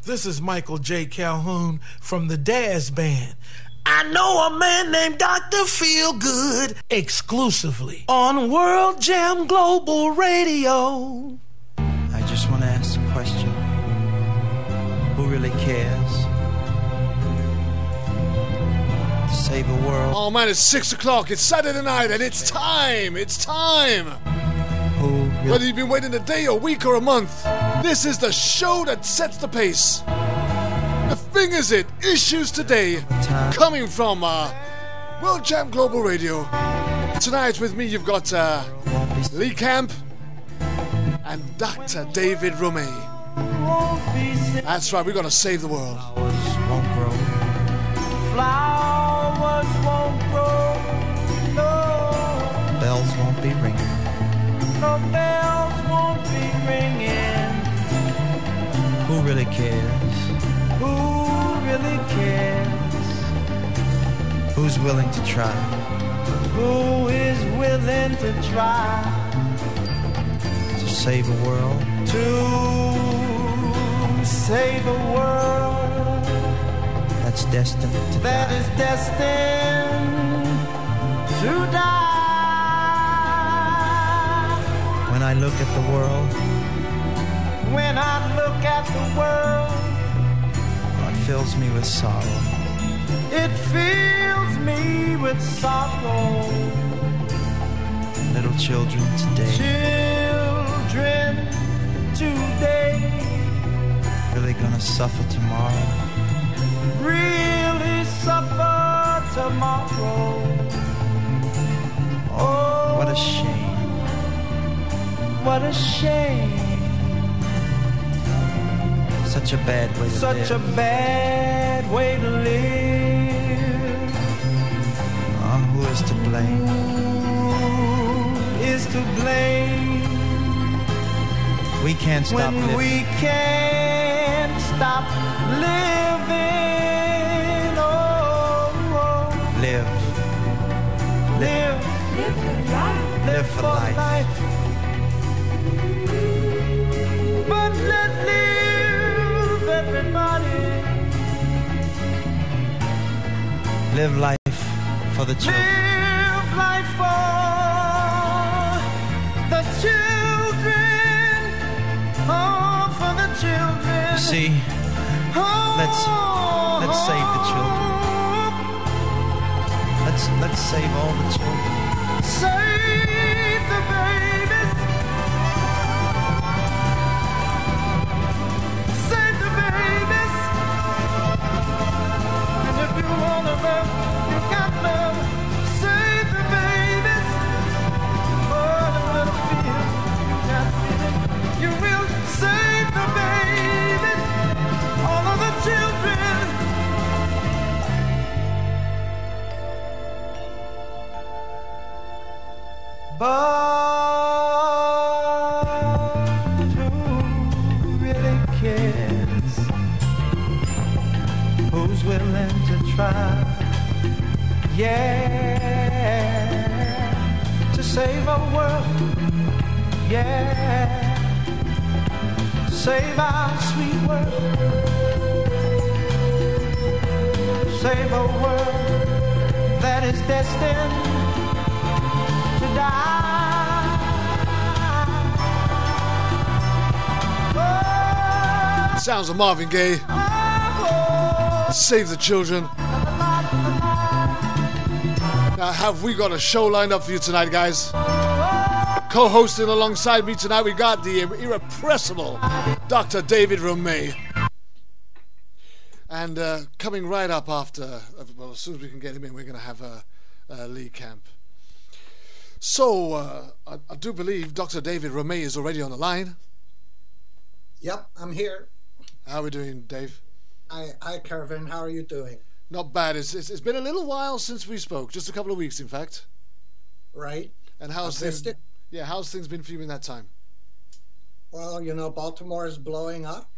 This is Michael J. Calhoun from the Daz Band. I know a man named Dr. Feelgood, exclusively on World Jam Global Radio. I just want to ask a question. Who really cares to save the world? Oh man, it's 6 o'clock. It's Saturday night and it's time. It's time. Whether you've been waiting a day, a week, or a month, this is the show that sets the pace. The thing is it, Issues Today, coming from World Jam Global Radio. Tonight with me you've got Lee Camp and Dr. David ROMEI. That's right, we're gonna save the world. Flowers won't grow. No. Bells won't be ringing. No bells won't be ringing. Who really cares? Who really cares? Who's willing to try? Who is willing to try to save a world? To save a world that's destined to die. That is destined to die. When I look at the world, when I look at the world, it fills me with sorrow. It fills me with sorrow. Little children today, really gonna suffer tomorrow. Really suffer tomorrow. Oh, what a shame. What a shame. Such a bad way to live. Such a bad way to live. Who is to blame? Who is to blame? We can't stop living. When we can't stop living. Oh, oh. Live. Live. Live for life. But let live, everybody. Live life for the children. Live life for the children. Oh, for the children. You see, let's save the children. Let's save all the children. Save the babies. Save the babies. And if you want to love, you got love. Save the babies. Oh, the little feeling you got feeling. You will save the babies. All of the children. But who really cares? Who's willing to try? Yeah, to save our world. Yeah, save our sweet world. Save a world that is destined to die. Sounds of Marvin Gaye. Save the children. Now, have we got a show lined up for you tonight, guys? Co-hosting alongside me tonight, we got the irrepressible Dr. David ROMEI. And coming right up after, well, as soon as we can get him in, we're going to have Lee Camp. So, I do believe Dr. David ROMEI is already on the line. Yep, I'm here. How are we doing, Dave? Hi, Kervin. How are you doing? Not bad. It's been a little while since we spoke. Just a couple of weeks, in fact. Right. And how's things? Yeah, how's things been for you in that time? Well, you know, Baltimore is blowing up.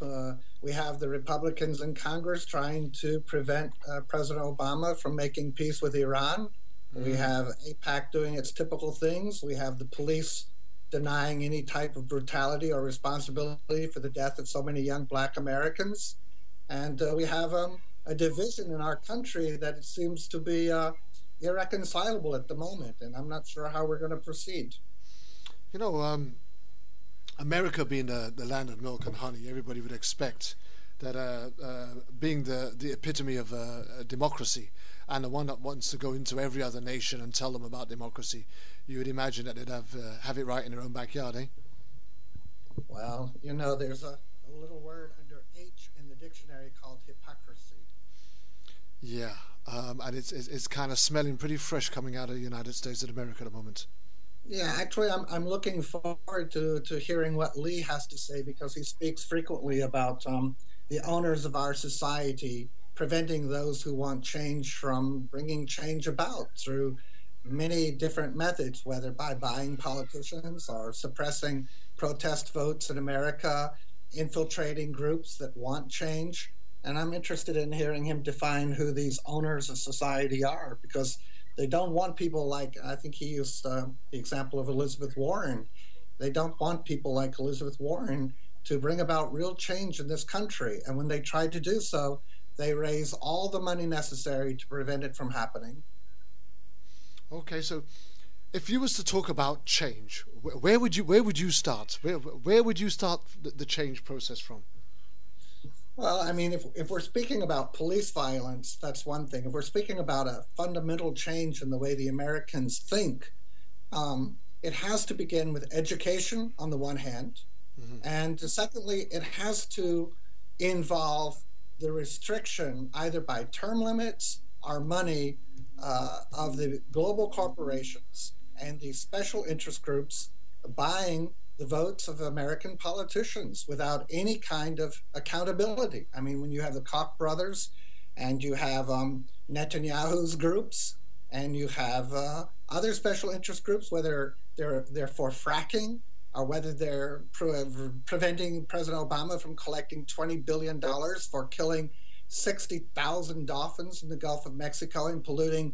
We have the Republicans in Congress trying to prevent President Obama from making peace with Iran. We have AIPAC doing its typical things. We have the police denying any type of brutality or responsibility for the death of so many young black Americans. And we have a division in our country that it seems to be irreconcilable at the moment, and I'm not sure how we're going to proceed. You know, America being the land of milk and honey, everybody would expect that being the epitome of democracy and the one that wants to go into every other nation and tell them about democracy, you would imagine that they'd have it right in their own backyard, eh? Well, you know, there's a little word under H in the dictionary called hypocrisy. Yeah, and it's kind of smelling pretty fresh coming out of the United States of America at the moment. Yeah, actually, I'm looking forward to hearing what Lee has to say, because he speaks frequently about the owners of our society preventing those who want change from bringing change about through many different methods, whether by buying politicians or suppressing protest votes in America, infiltrating groups that want change. And I'm interested in hearing him define who these owners of society are, because they don't want people like, I think he used the example of Elizabeth Warren. They don't want people like Elizabeth Warren to bring about real change in this country. And when they try to do so, they raise all the money necessary to prevent it from happening. Okay, so if you was to talk about change, where would you start? Where would you start the change process from? Well, I mean, if we're speaking about police violence, that's one thing. If we're speaking about a fundamental change in the way the Americans think, it has to begin with education on the one hand, and secondly, it has to involve the restriction, either by term limits or money, of the global corporations and the special interest groups buying the votes of American politicians without any kind of accountability. I mean, when you have the Koch brothers and you have Netanyahu's groups and you have other special interest groups, whether they're for fracking or whether they're preventing President Obama from collecting $20 billion for killing 60,000 dolphins in the Gulf of Mexico and polluting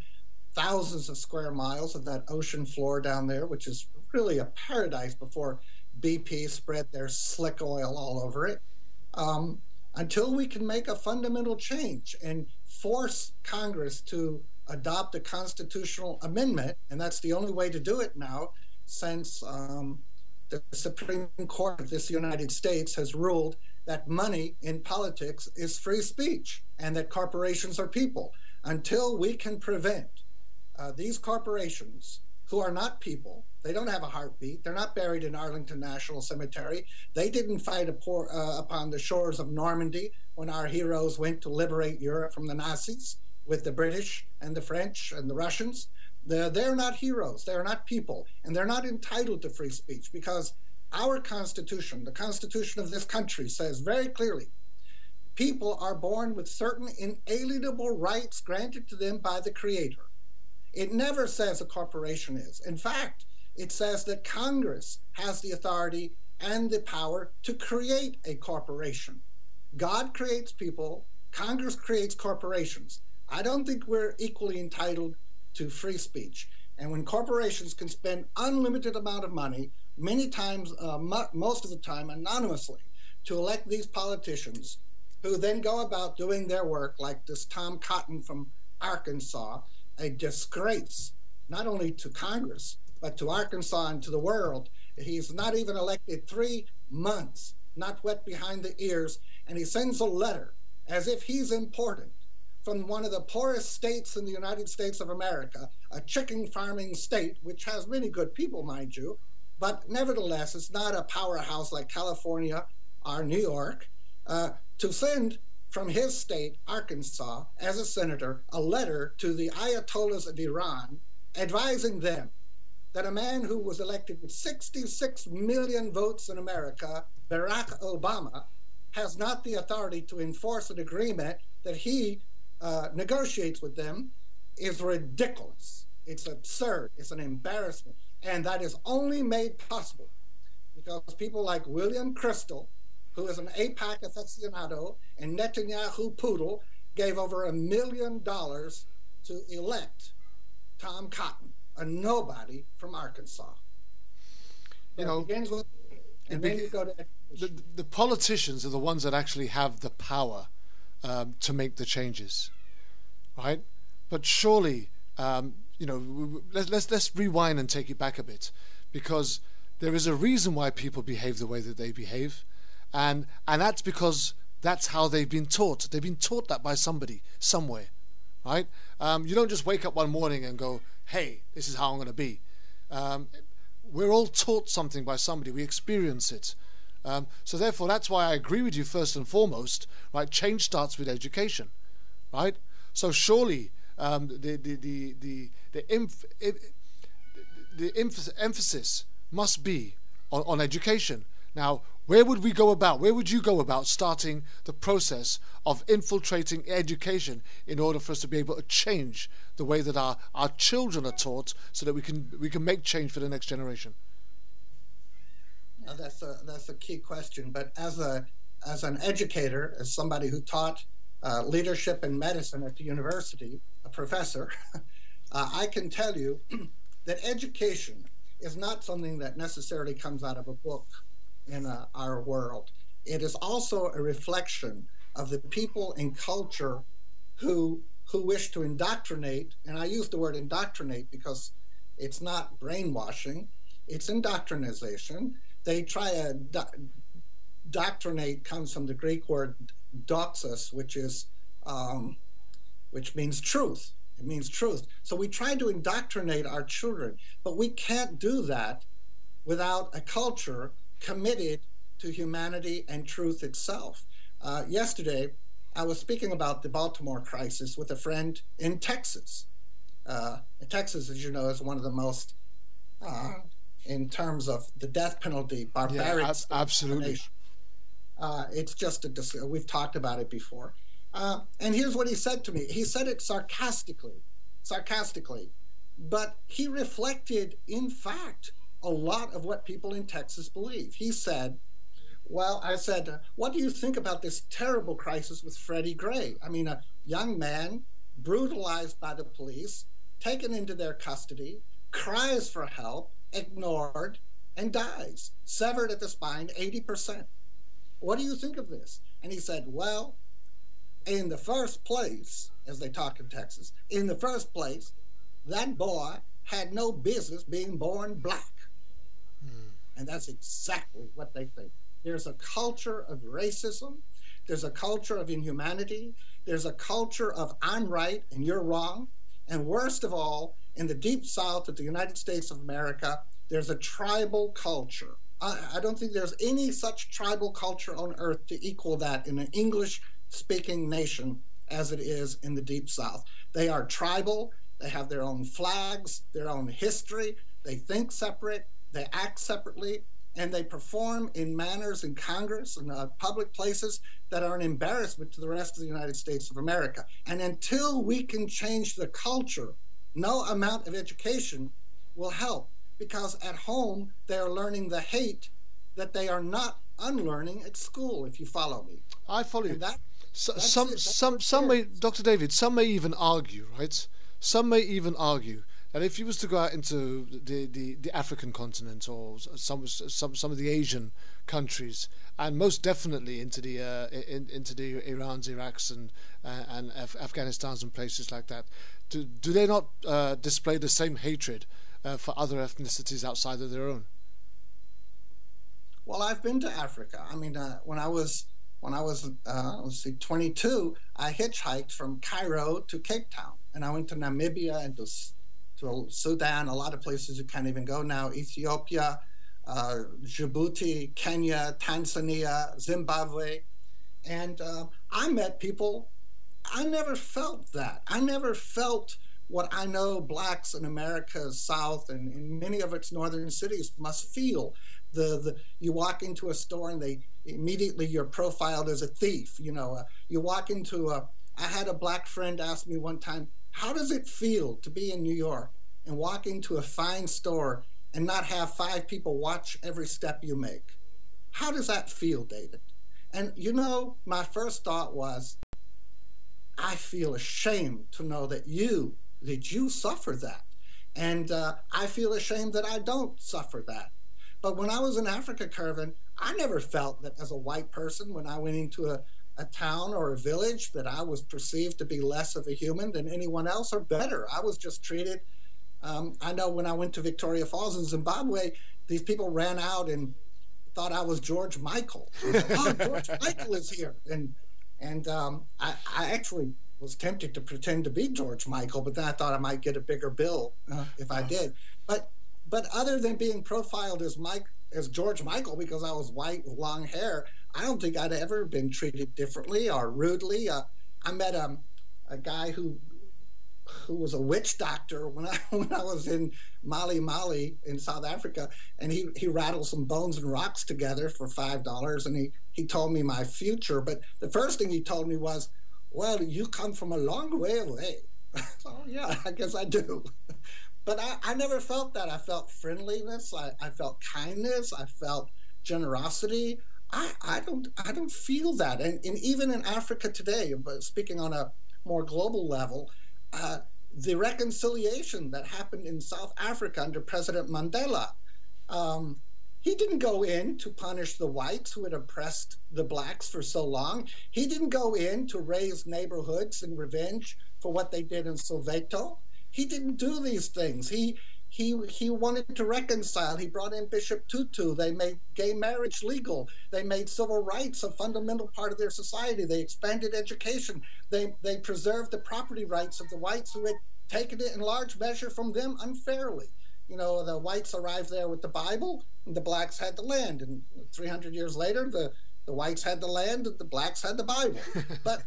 thousands of square miles of that ocean floor down there, which is really a paradise before BP spread their slick oil all over it. Until we can make a fundamental change and force Congress to adopt a constitutional amendment, and that's the only way to do it now, since the Supreme Court of this United States has ruled that money in politics is free speech and that corporations are people. Until we can prevent these corporations, who are not people, they don't have a heartbeat, they're not buried in Arlington National Cemetery, they didn't fight upon the shores of Normandy when our heroes went to liberate Europe from the Nazis with the British and the French and the Russians. They're not heroes, they're not people, and they're not entitled to free speech, because our Constitution, the Constitution of this country, says very clearly, people are born with certain inalienable rights granted to them by the Creator. It never says a corporation is. In fact, it says that Congress has the authority and the power to create a corporation. God creates people, Congress creates corporations. I don't think we're equally entitled to free speech. And when corporations can spend unlimited amount of money, many times, most of the time anonymously, to elect these politicians, who then go about doing their work, like this Tom Cotton from Arkansas, a disgrace, not only to Congress, but to Arkansas and to the world. He's not even elected 3 months, not wet behind the ears, and he sends a letter as if he's important from one of the poorest states in the United States of America, a chicken farming state, which has many good people, mind you, but nevertheless, it's not a powerhouse like California or New York, to send from his state, Arkansas, as a senator, a letter to the Ayatollahs of Iran advising them that a man who was elected with 66 million votes in America, Barack Obama, has not the authority to enforce an agreement that he negotiates with them, is ridiculous. It's absurd. It's an embarrassment. And that is only made possible because people like William Crystal, who is an AIPAC aficionado, and Netanyahu Poodle gave over $1 million to elect Tom Cotton, a nobody from Arkansas. You know, it begins with, and then you go to the politicians are the ones that actually have the power to make the changes, right? But surely, let's rewind and take it back a bit, because there is a reason why people behave the way that they behave, and that's because that's how they've been taught. They've been taught that by somebody, somewhere, right? You don't just wake up one morning and go, hey, this is how I'm going to be. We're all taught something by somebody. We experience it. So therefore, that's why I agree with you first and foremost, right? Change starts with education, right? So surely the emphasis must be on education. Now, where would you go about starting the process of infiltrating education in order for us to be able to change the way that our children are taught, so that we can make change for the next generation? That's a key question. But as an educator, as somebody who taught leadership and medicine at the university, a professor, I can tell you that education is not something that necessarily comes out of a book in our world. It is also a reflection of the people and culture who wish to indoctrinate, and I use the word indoctrinate because it's not brainwashing, it's indoctrination. They try to doctrinate comes from the Greek word doxos, which means truth. It means truth. So we try to indoctrinate our children, but we can't do that without a culture committed to humanity and truth itself. Yesterday, I was speaking about the Baltimore crisis with a friend in Texas. Texas, as you know, is one of the most, in terms of the death penalty, barbaric. Yeah, absolutely. It's just we've talked about it before. And here's what he said to me. He said it sarcastically, but he reflected, in fact, a lot of what people in Texas believe. He said, well, I said, what do you think about this terrible crisis with Freddie Gray? I mean, a young man brutalized by the police, taken into their custody, cries for help, ignored, and dies, severed at the spine, 80%. What do you think of this? And he said, well, in the first place, as they talk in Texas, in the first place, that boy had no business being born black. And that's exactly what they think. There's a culture of racism. There's a culture of inhumanity. There's a culture of I'm right and you're wrong. And worst of all, in the deep south of the United States of America, there's a tribal culture. I don't think there's any such tribal culture on earth to equal that in an English-speaking nation as it is in the deep south. They are tribal. They have their own flags, their own history. They think separate. They act separately, and they perform in manners in Congress and public places that are an embarrassment to the rest of the United States of America. And until we can change the culture, no amount of education will help, because at home they are learning the hate that they are not unlearning at school, if you follow me. I follow you. Some may, Dr. David, some may even argue, right? Some may even argue that if you was to go out into the African continent, or some of the Asian countries, and most definitely into the Irans, Iraqs, and Afghanistans and places like that, do they not display the same hatred for other ethnicities outside of their own? Well, I've been to Africa. I mean, when I was 22, I hitchhiked from Cairo to Cape Town, and I went to Namibia and to Sudan, a lot of places you can't even go now, Ethiopia, Djibouti, Kenya, Tanzania, Zimbabwe. And I met people, I never felt that. I never felt what I know blacks in America's South and in many of its northern cities must feel. You walk into a store and they immediately you're profiled as a thief. You know, you walk into I had a black friend ask me one time, how does it feel to be in New York and walk into a fine store and not have 5 people watch every step you make? How does that feel, David? And you know, my first thought was, I feel ashamed to know that you suffer that. And I feel ashamed that I don't suffer that. But when I was in Africa, Kervin, I never felt that as a white person when I went into a town or a village that I was perceived to be less of a human than anyone else or better. I was just treated. I know when I went to Victoria Falls in Zimbabwe, these people ran out and thought I was George Michael. Oh, George Michael is here. And I actually was tempted to pretend to be George Michael, but then I thought I might get a bigger bill if I did. But other than being profiled as George Michael because I was white with long hair, I don't think I'd ever been treated differently or rudely. I met a guy who was a witch doctor when I was in Mali in South Africa, and he rattled some bones and rocks together for $5, and he told me my future. But the first thing he told me was, "Well, you come from a long way away." So yeah, I guess I do. But I never felt that. I felt friendliness. I felt kindness. I felt generosity. I don't feel that. And even in Africa today, but speaking on a more global level, the reconciliation that happened in South Africa under President Mandela, he didn't go in to punish the whites who had oppressed the blacks for so long. He didn't go in to raise neighborhoods in revenge for what they did in Soweto. He didn't do these things. He wanted to reconcile. He brought in Bishop Tutu. They made gay marriage legal. They made civil rights a fundamental part of their society. They expanded education. They preserved the property rights of the whites who had taken it in large measure from them unfairly. You know, the whites arrived there with the Bible, and the blacks had the land. And 300 years later, the whites had the land, and the blacks had the Bible. But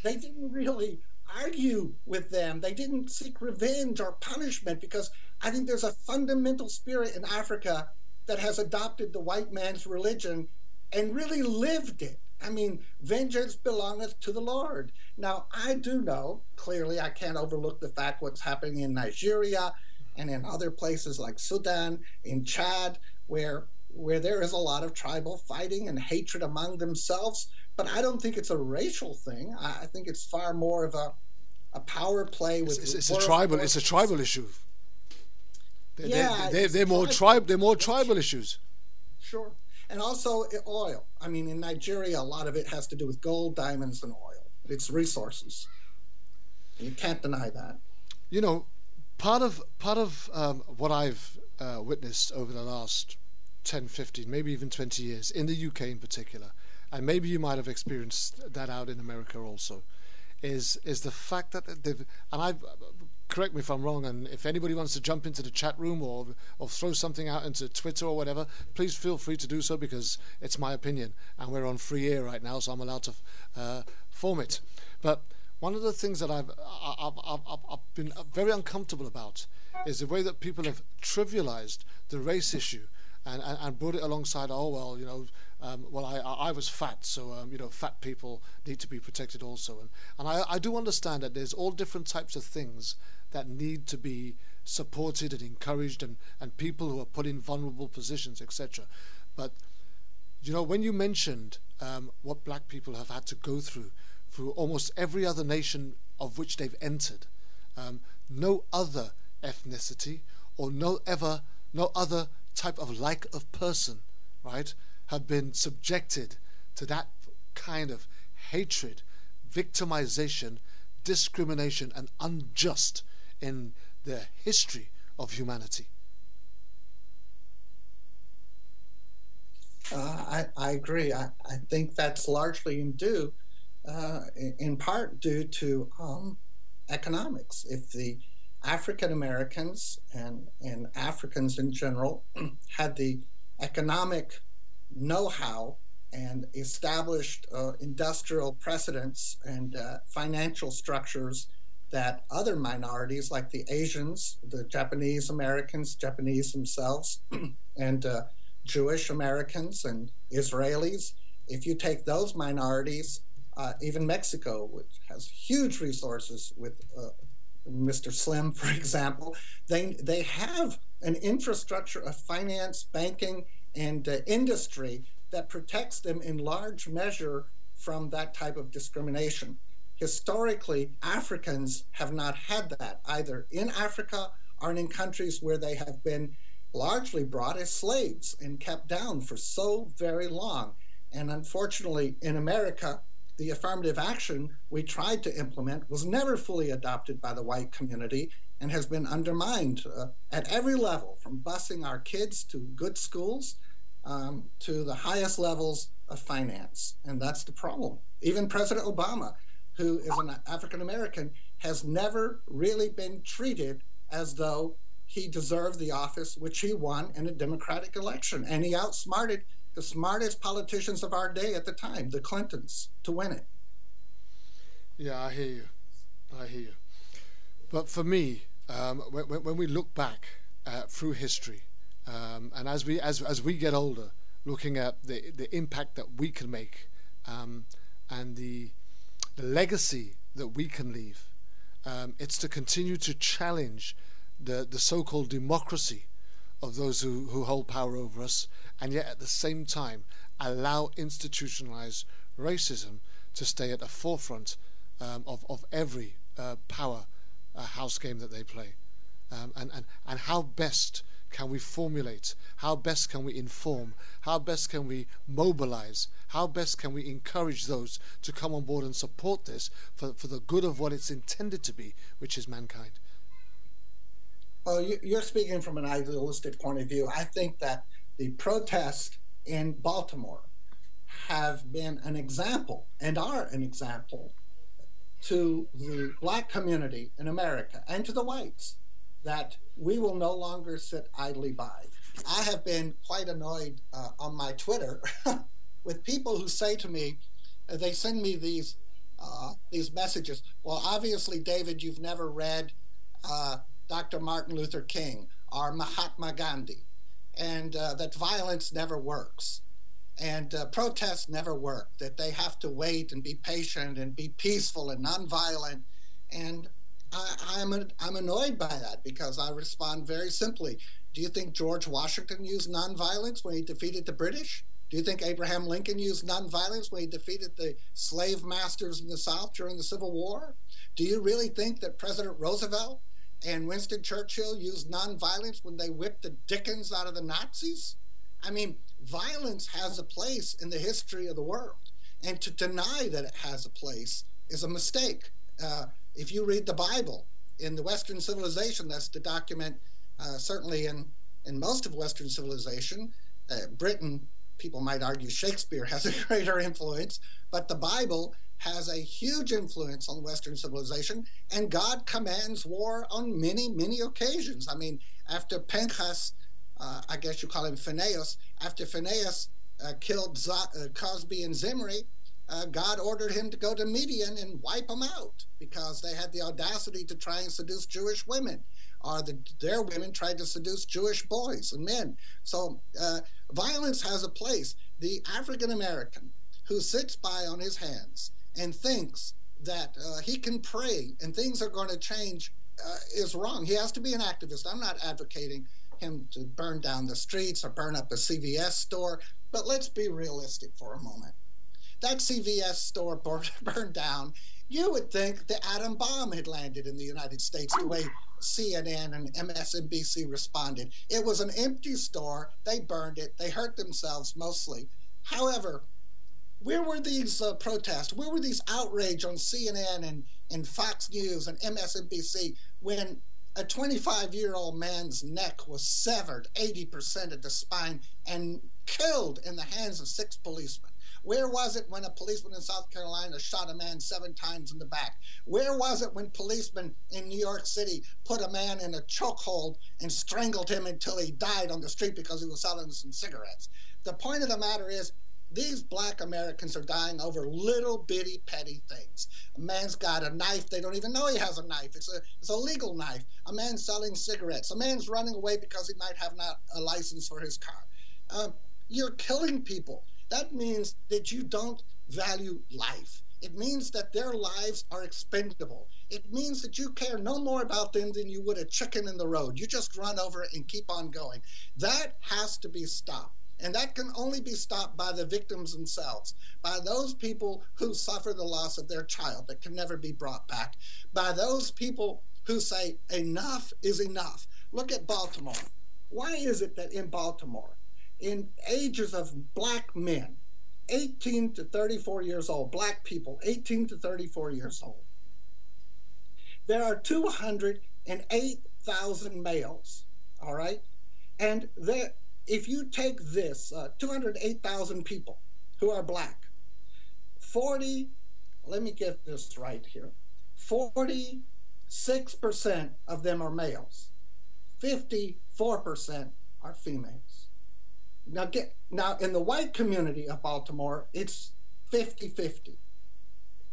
they didn't really argue with them. They didn't seek revenge or punishment, because I think there's a fundamental spirit in Africa that has adopted the white man's religion and really lived it. I mean, vengeance belongeth to the Lord. Now, I do know, clearly, I can't overlook the fact what's happening in Nigeria and in other places like Sudan, in Chad, where there is a lot of tribal fighting and hatred among themselves. But I don't think it's a racial thing. I think it's far more of a power play with. It's a tribal issue. They're more tribal issues. Sure, and also oil. I mean, in Nigeria, a lot of it has to do with gold, diamonds, and oil. It's resources. You can't deny that. You know, part of what I've witnessed over the last 10, 15, maybe even 20 years in the UK in particular, and maybe you might have experienced that out in America also, is the fact that they've, and I've, correct me if I'm wrong, and if anybody wants to jump into the chat room or throw something out into Twitter or whatever, please feel free to do so, because it's my opinion and we're on free air right now, so I'm allowed to form it. But one of the things that I've been very uncomfortable about is the way that people have trivialized the race issue and brought it alongside, oh, well, you know, I was fat, so you know, fat people need to be protected also, and I do understand that there's all different types of things that need to be supported and encouraged, and people who are put in vulnerable positions, etc. But you know, when you mentioned what black people have had to go through almost every other nation of which they've entered, no other ethnicity or no other type of person, right, have been subjected to that kind of hatred, victimization, discrimination, and unjust in the history of humanity. I agree. I think that's largely in part due to economics. If the African Americans and Africans in general had the economic know-how and established industrial precedents and financial structures that other minorities like the Asians, the Japanese Americans, Japanese themselves, and Jewish Americans and Israelis, if you take those minorities, even Mexico, which has huge resources with Mr. Slim, for example, they have an infrastructure of finance, banking, and industry that protects them in large measure from that type of discrimination. Historically, Africans have not had that, either in Africa or in countries where they have been largely brought as slaves and kept down for so very long. And unfortunately, in America, the affirmative action we tried to implement was never fully adopted by the white community and has been undermined at every level, from busing our kids to good schools to the highest levels of finance. And that's the problem. Even President Obama, who is an African American, has never really been treated as though he deserved the office which he won in a democratic election. And he outsmarted the smartest politicians of our day at the time, the Clintons, to win it. Yeah, I hear you. But for me, when we look back through history, and as we get older, looking at the impact that we can make, and the legacy that we can leave, it's to continue to challenge the so-called democracy of those who hold power over us, and yet at the same time allow institutionalized racism to stay at the forefront of every power house game that they play. And how best can we formulate, how best can we inform, how best can we mobilize, how best can we encourage those to come on board and support this for the good of what it's intended to be, which is mankind. Well, you're speaking from an idealistic point of view. I think that the protests in Baltimore have been an example and are an example to the black community in America and to the whites that we will no longer sit idly by. I have been quite annoyed on my Twitter with people who say to me, they send me these messages. Well, obviously, David, you've never read Dr. Martin Luther King or Mahatma Gandhi, and that violence never works, and protests never work, that they have to wait and be patient and be peaceful and nonviolent. And I'm annoyed by that, because I respond very simply. Do you think George Washington used nonviolence when he defeated the British? Do you think Abraham Lincoln used nonviolence when he defeated the slave masters in the South during the Civil War? Do you really think that President Roosevelt and Winston Churchill used nonviolence when they whipped the dickens out of the Nazis? I mean, violence has a place in the history of the world, and to deny that it has a place is a mistake. If you read the Bible, in the Western civilization, that's the document, certainly in most of Western civilization, Britain, people might argue Shakespeare has a greater influence, but the Bible has a huge influence on Western civilization, and God commands war on many, many occasions. I mean, after Pinchas, I guess you call him Phinehas, after Phinehas killed Cosby and Zimri, God ordered him to go to Midian and wipe them out because they had the audacity to try and seduce Jewish women, or their women tried to seduce Jewish boys and men. So violence has a place. The African American who sits by on his hands and thinks that he can pray and things are going to change is wrong. He has to be an activist. I'm not advocating him to burn down the streets or burn up a CVS store, but let's be realistic for a moment. That CVS store burned down. You would think the atom bomb had landed in the United States the way CNN and MSNBC responded. It was an empty store. They burned it. They hurt themselves mostly. However, where were these protests? Where were these outrage on CNN and Fox News and MSNBC when a 25-year-old man's neck was severed 80% of the spine and killed in the hands of 6 policemen? Where was it when a policeman in South Carolina shot a man 7 times in the back? Where was it when policemen in New York City put a man in a chokehold and strangled him until he died on the street because he was selling some cigarettes? The point of the matter is, these black Americans are dying over little bitty petty things. A man's got a knife. They don't even know he has a knife. It's a legal knife. A man's selling cigarettes. A man's running away because he might have not a license for his car. You're killing people. That means that you don't value life. It means that their lives are expendable. It means that you care no more about them than you would a chicken in the road. You just run over it and keep on going. That has to be stopped. And that can only be stopped by the victims themselves, by those people who suffer the loss of their child that can never be brought back, by those people who say enough is enough. Look at Baltimore. Why is it that in Baltimore, in ages of black men, 18 to 34 years old, black people, 18 to 34 years old, there are 208,000 males, all right? And if you take this, 208,000 people who are black, let me get this right here, 46% of them are males, 54% are females. Now in the white community of Baltimore, it's 50-50.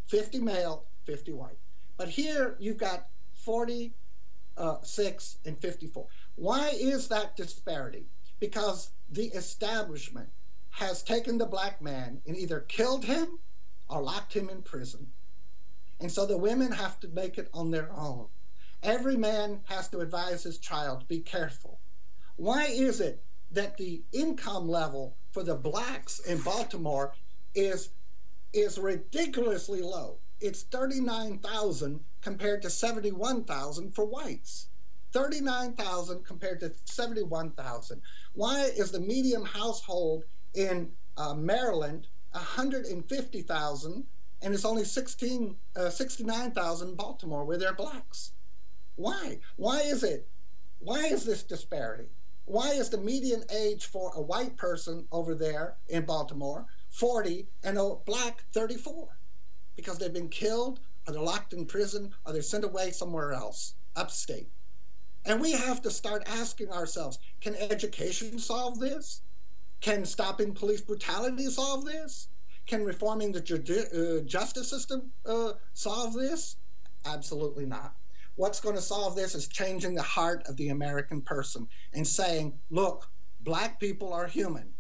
50 male, 50 white. But here you've got 46 and 54. Why is that disparity? Because the establishment has taken the black man and either killed him or locked him in prison. And so the women have to make it on their own. Every man has to advise his child, be careful. Why is it that the income level for the blacks in Baltimore is ridiculously low? It's $39,000 compared to $71,000 for whites. $39,000 compared to $71,000. Why is the median household in Maryland $150,000 and it's only $69,000 in Baltimore where they're blacks? Why? Why is it? Why is this disparity? Why is the median age for a white person over there in Baltimore 40 and a black 34? Because they've been killed, or they're locked in prison, or they're sent away somewhere else, upstate. And we have to start asking ourselves, can education solve this? Can stopping police brutality solve this? Can reforming the justice system solve this? Absolutely not. What's going to solve this is changing the heart of the American person and saying, look, black people are human.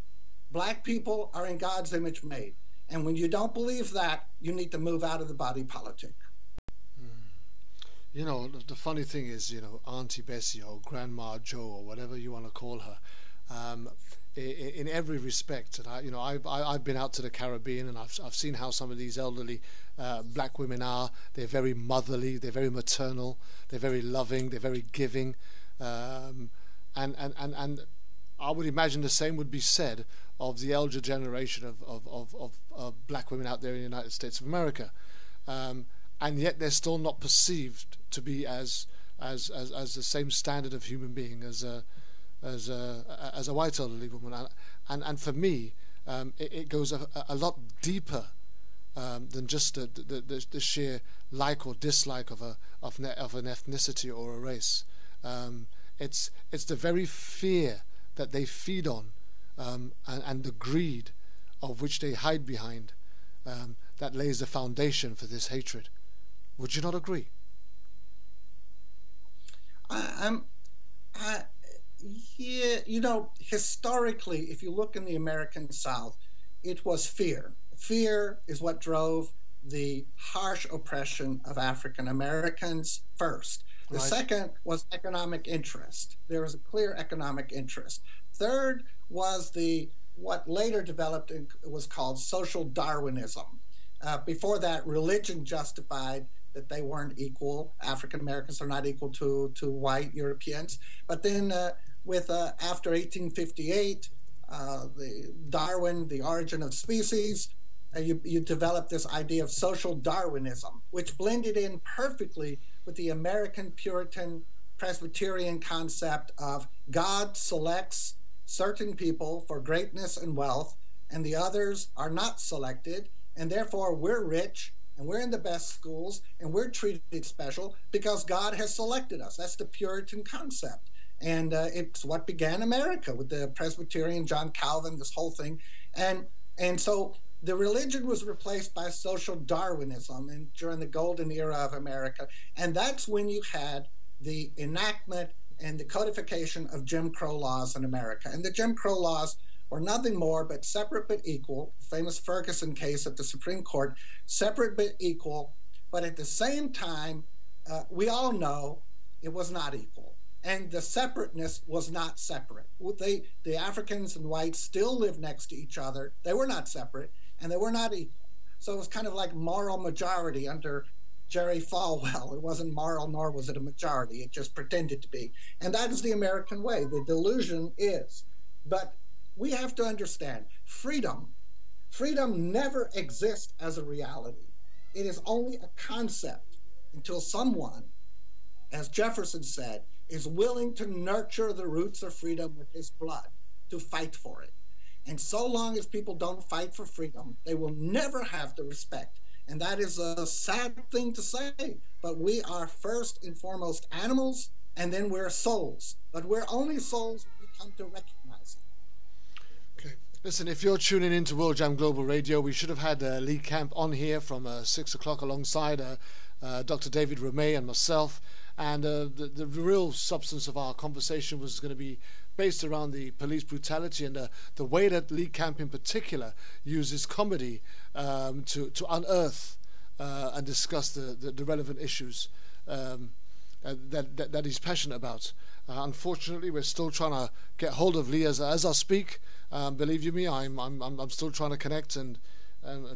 Black people are in God's image made. And when you don't believe that, you need to move out of the body politic. You know, the funny thing is, you know, Auntie Bessie or Grandma Joe or whatever you want to call her, in every respect, and I've been out to the Caribbean and I've seen how some of these elderly black women are. They're very motherly, they're very maternal, they're very loving, they're very giving, and I would imagine the same would be said of the elder generation of black women out there in the United States of America, and yet they're still not perceived to be as the same standard of human being as a white elderly woman. And for me, it goes a lot deeper than just the sheer like or dislike of an ethnicity or a race. It's the very fear that they feed on, and the greed of which they hide behind, that lays the foundation for this hatred. Would you not agree? Yeah, you know, historically, if you look in the American South, it was fear. Fear is what drove the harsh oppression of African Americans first. The second was economic interest. There was a clear economic interest. Third was what later developed and was called social Darwinism. Before that, religion justified that they weren't equal. African Americans are not equal to white Europeans. But then after 1858, the Darwin, the origin of species, you developed this idea of social Darwinism, which blended in perfectly with the American Puritan Presbyterian concept of God selects certain people for greatness and wealth, and the others are not selected, and therefore we're rich, and we're in the best schools, and we're treated special because God has selected us. That's the Puritan concept. And it's what began America with the Presbyterian John Calvin, this whole thing. And so the religion was replaced by social Darwinism and during the golden era of America. And that's when you had the enactment and the codification of Jim Crow laws in America. And the Jim Crow laws were nothing more but separate but equal, famous Ferguson case at the Supreme Court, separate but equal, but at the same time, we all know it was not equal. And the separateness was not separate. The Africans and whites still lived next to each other. They were not separate, and they were not equal. So it was kind of like moral majority under Jerry Falwell. It wasn't moral, nor was it a majority. It just pretended to be. And that is the American way. The delusion is. But we have to understand, freedom Freedom never exists as a reality. It is only a concept until someone, as Jefferson said, is willing to nurture the roots of freedom with his blood, to fight for it. And so long as people don't fight for freedom, they will never have the respect. And that is a sad thing to say, but we are first and foremost animals, and then we're souls. But we're only souls if we come to recognize it. Okay. Listen, if you're tuning in to World Jam Global Radio, we should have had Lee Camp on here from 6 o'clock alongside Dr. David ROMEI and myself. And the real substance of our conversation was going to be based around the police brutality and the way that Lee Camp in particular uses comedy to unearth and discuss the relevant issues that he's passionate about. Unfortunately, we're still trying to get hold of Lee as I speak. Believe you me, I'm still trying to connect and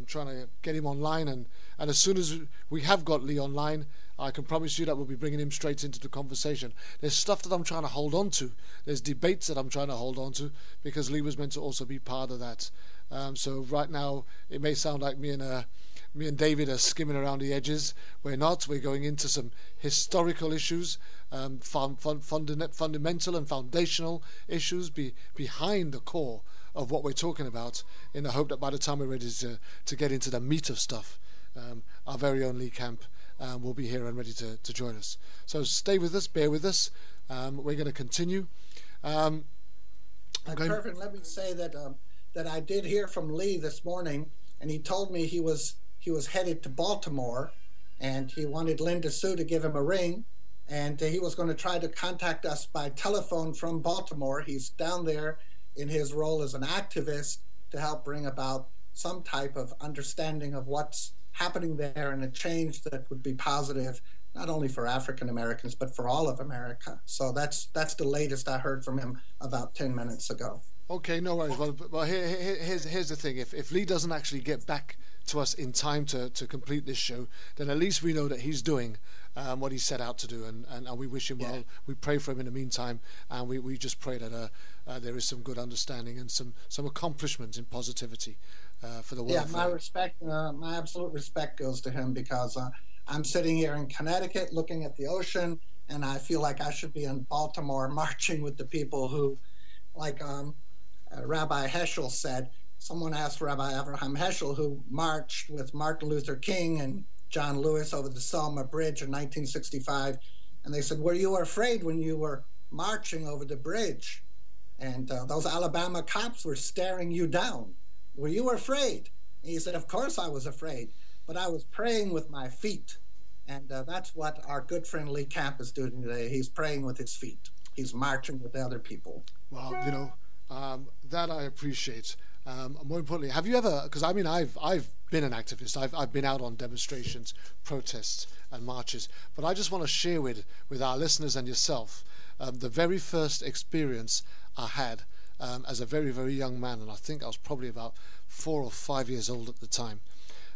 trying to get him online. And as soon as we have got Lee online, I can promise you that we'll be bringing him straight into the conversation. There's stuff that I'm trying to hold on to. There's debates that I'm trying to hold on to because Lee was meant to also be part of that. So right now, it may sound like me and David are skimming around the edges. We're not. We're going into some historical issues, fundamental and foundational issues behind the core of what we're talking about, in the hope that by the time we're ready to get into the meat of stuff, our very own Lee Camp will be here and ready to join us. So stay with us, bear with us. We're going to continue. Kervin, let me say that I did hear from Lee this morning, and he told me he was headed to Baltimore, and he wanted Linda Sue to give him a ring, and he was going to try to contact us by telephone from Baltimore. He's down there in his role as an activist to help bring about some type of understanding of what's happening there and a change that would be positive, not only for African Americans, but for all of America. So that's the latest I heard from him about 10 minutes ago. Okay, no worries. Well, here's the thing. If Lee doesn't actually get back to us in time to complete this show, then at least we know that he's doing what he set out to do, and we wish him well. We pray for him in the meantime, and we just pray that there is some good understanding and some accomplishment in positivity for the world. Yeah, my absolute respect goes to him, because I'm sitting here in Connecticut looking at the ocean, and I feel like I should be in Baltimore marching with the people who, like Rabbi Heschel said. Someone asked Rabbi Abraham Heschel, who marched with Martin Luther King and John Lewis over the Selma Bridge in 1965, and they said, were you afraid when you were marching over the bridge? And those Alabama cops were staring you down. Were you afraid? And he said, of course I was afraid, but I was praying with my feet. And that's what our good friend Lee Camp is doing today. He's praying with his feet. He's marching with the other people. Well, that I appreciate. More importantly, have you ever? Because I mean, I've been an activist. I've been out on demonstrations, protests, and marches. But I just want to share with our listeners and yourself the very first experience I had as a very, very young man, and I think I was probably about 4 or 5 years old at the time.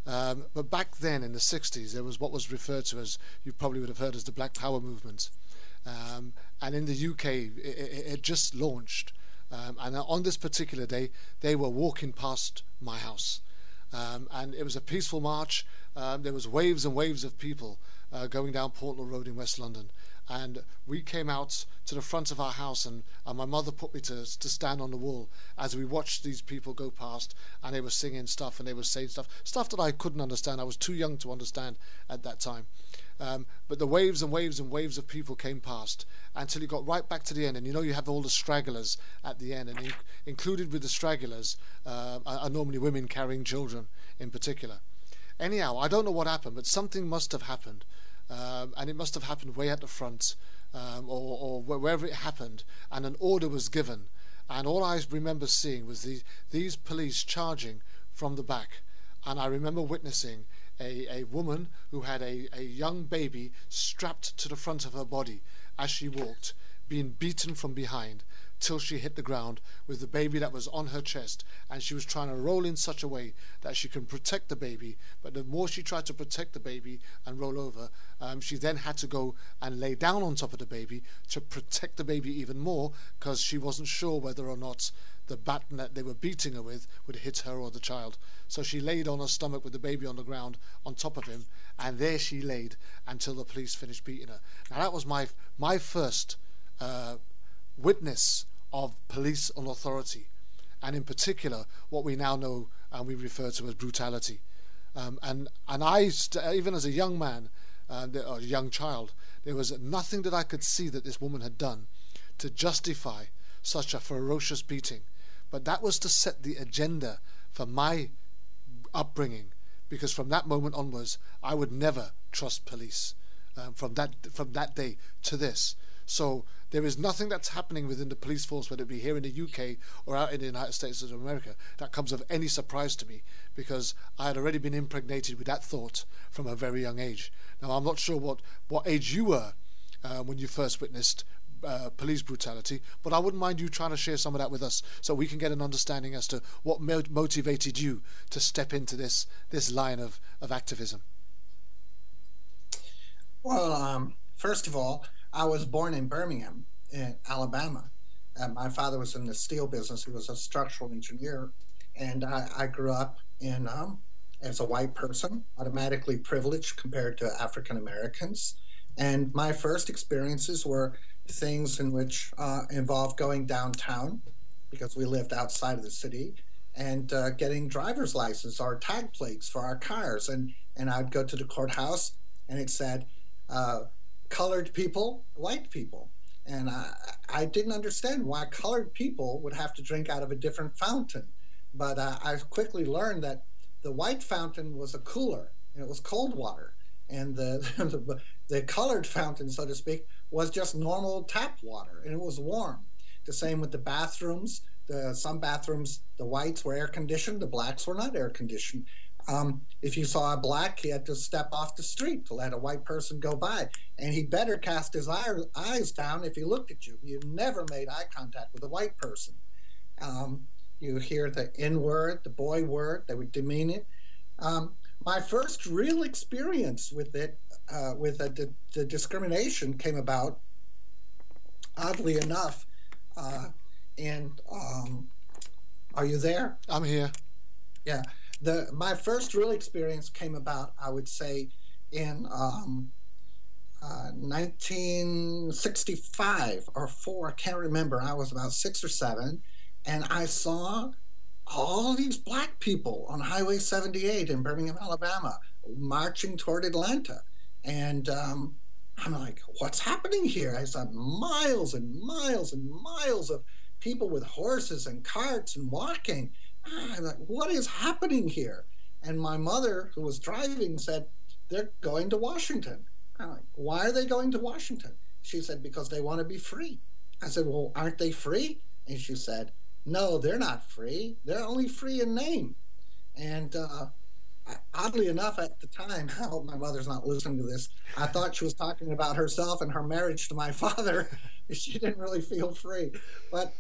But back then, in the 60s, there was what was referred to as, you probably would have heard, as the Black Power movement. And in the UK, it just launched. And on this particular day, they were walking past my house. And it was a peaceful march. There was waves and waves of people going down Portland Road in West London. And we came out to the front of our house, and my mother put me to stand on the wall as we watched these people go past, and they were singing stuff and they were saying stuff that I couldn't understand. I was too young to understand at that time. But the waves and waves and waves of people came past until you got right back to the end. And you have all the stragglers at the end, and included with the stragglers are normally women carrying children in particular. Anyhow, I don't know what happened, but something must have happened. And it must have happened way at the front, or wherever it happened, and an order was given. And all I remember seeing was these police charging from the back. And I remember witnessing a woman who had a young baby strapped to the front of her body as she walked, being beaten from behind, till she hit the ground with the baby that was on her chest, and she was trying to roll in such a way that she can protect the baby. But the more she tried to protect the baby and roll over, she then had to go and lay down on top of the baby to protect the baby even more, because she wasn't sure whether or not the baton that they were beating her with would hit her or the child. So she laid on her stomach with the baby on the ground on top of him, and there she laid until the police finished beating her. Now that was my first witness of police and authority, and in particular what we now know and we refer to as brutality. And I, even as a young man or a young child, there was nothing that I could see that this woman had done to justify such a ferocious beating. But that was to set the agenda for my upbringing, because from that moment onwards I would never trust police, from that day to this. So there is nothing that's happening within the police force, whether it be here in the UK or out in the United States of America, that comes of any surprise to me, because I had already been impregnated with that thought from a very young age. Now I'm not sure what age you were when you first witnessed police brutality, but I wouldn't mind you trying to share some of that with us so we can get an understanding as to what motivated you to step into this line of activism. Well, first of all, I was born in Birmingham, in Alabama. My father was in the steel business. He was a structural engineer, and I grew up in as a white person, automatically privileged compared to African Americans. And my first experiences were things in which involved going downtown, because we lived outside of the city, and getting driver's license or tag plates for our cars. And I'd go to the courthouse, and it said, colored people, white people. And I didn't understand why colored people would have to drink out of a different fountain. But I quickly learned that the white fountain was a cooler, and it was cold water. And the colored fountain, so to speak, was just normal tap water, and it was warm. The same with the bathrooms. Some bathrooms, the whites were air conditioned, the blacks were not air conditioned. If you saw a black, he had to step off the street to let a white person go by, and he better cast his eyes down if he looked at you. You never made eye contact with a white person. You hear the N word, the boy word, they would demean it. My first real experience with it, the discrimination, came about, oddly enough, and are you there? I'm here. Yeah. My first real experience came about, I would say, in 1965 or 4, I can't remember. I was about 6 or 7, and I saw all these black people on Highway 78 in Birmingham, Alabama, marching toward Atlanta. And I'm like, what's happening here? I saw miles and miles and miles of people with horses and carts and walking. I'm like, what is happening here? And my mother, who was driving, said, they're going to Washington. I'm like, why are they going to Washington? She said, because they want to be free. I said, well, aren't they free? And she said, no, they're not free. They're only free in name. And oddly enough, at the time, I hope my mother's not listening to this, I thought she was talking about herself and her marriage to my father. She didn't really feel free. But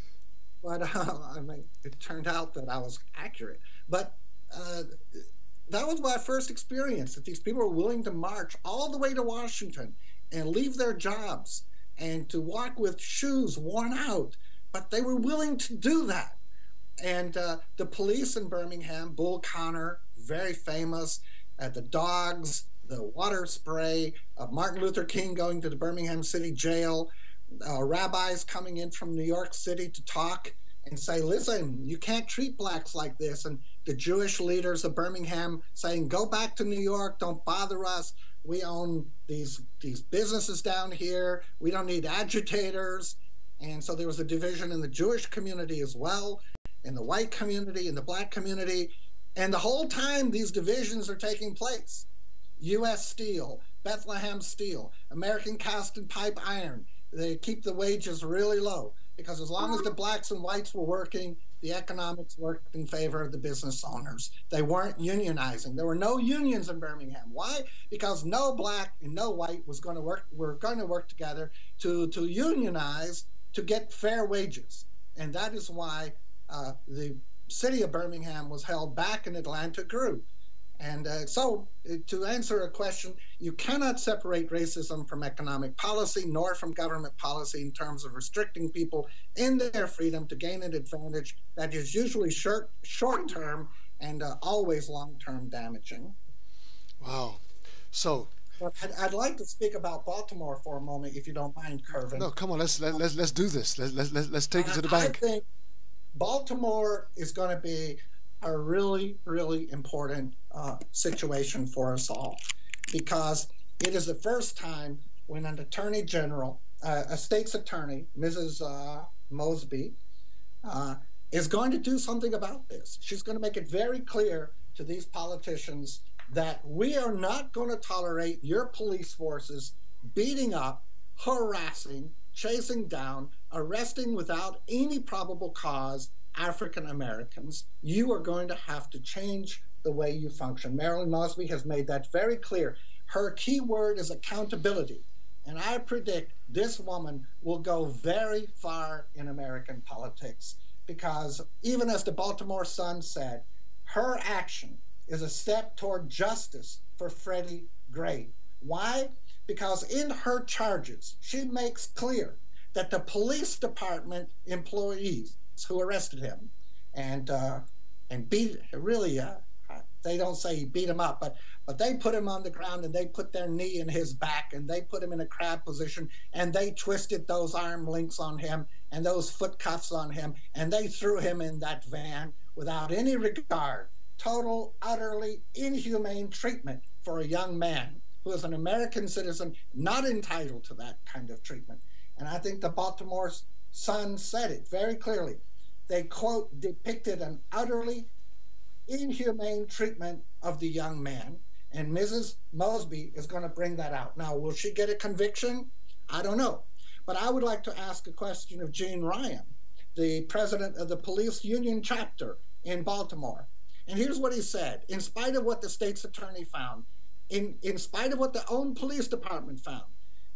I mean, it turned out that I was accurate. But that was my first experience, that these people were willing to march all the way to Washington and leave their jobs and to walk with shoes worn out. But they were willing to do that. And the police in Birmingham, Bull Connor, very famous, the dogs, the water spray, Martin Luther King going to the Birmingham City Jail, rabbis coming in from New York City to talk and say, listen, you can't treat blacks like this. And the Jewish leaders of Birmingham saying, go back to New York, don't bother us. We own these businesses down here. We don't need agitators. And so there was a division in the Jewish community as well, in the white community, in the black community. And the whole time these divisions are taking place. U.S. Steel, Bethlehem Steel, American Cast and Pipe Iron. They keep the wages really low, because as long as the blacks and whites were working, the economics worked in favor of the business owners. They weren't unionizing. There were no unions in Birmingham. Why? Because no black and no white were going to work together to unionize to get fair wages. And that is why the city of Birmingham was held back and Atlanta grew. And so to answer a question, you cannot separate racism from economic policy nor from government policy in terms of restricting people in their freedom to gain an advantage that is usually short-term and always long-term damaging. Wow. So I'd like to speak about Baltimore for a moment, if you don't mind, Kervin. No, come on, let's do this. Let's take it to the bank. I think Baltimore is going to be a really, really important situation for us all, because it is the first time when an attorney general, a state's attorney, Mrs. Mosby, is going to do something about this. She's going to make it very clear to these politicians that we are not going to tolerate your police forces beating up, harassing, chasing down, arresting without any probable cause African Americans. You are going to have to change the way you function. Marilyn Mosby has made that very clear. Her key word is accountability. And I predict this woman will go very far in American politics, because even as the Baltimore Sun said, her action is a step toward justice for Freddie Gray. Why? Because in her charges, she makes clear that the police department employees who arrested him and beat, really, they don't say he beat him up, but they put him on the ground and they put their knee in his back and they put him in a crab position and they twisted those arm links on him and those foot cuffs on him and they threw him in that van without any regard. Total, utterly inhumane treatment for a young man who is an American citizen, not entitled to that kind of treatment. And I think the Baltimore Sun said it very clearly. They, quote, depicted an utterly inhumane treatment of the young man. And Mrs. Mosby is going to bring that out. Now, will she get a conviction? I don't know. But I would like to ask a question of Gene Ryan, the president of the police union chapter in Baltimore. And here's what he said. In spite of what the state's attorney found, in spite of what the own police department found,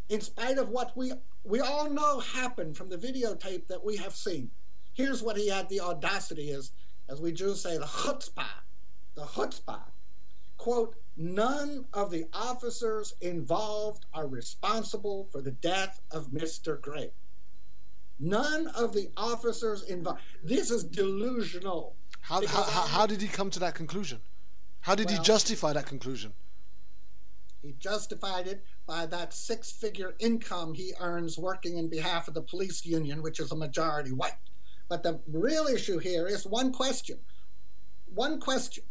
in spite of what we all know happened from the videotape that we have seen, here's what he had the audacity is, as we Jews say, the chutzpah. Quote, none of the officers involved are responsible for the death of Mr. Gray. None of the officers involved. This is delusional. How did he come to that conclusion? How did he justify that conclusion? He justified it by that six-figure income he earns working in behalf of the police union, which is a majority white. But the real issue here is one question. One question.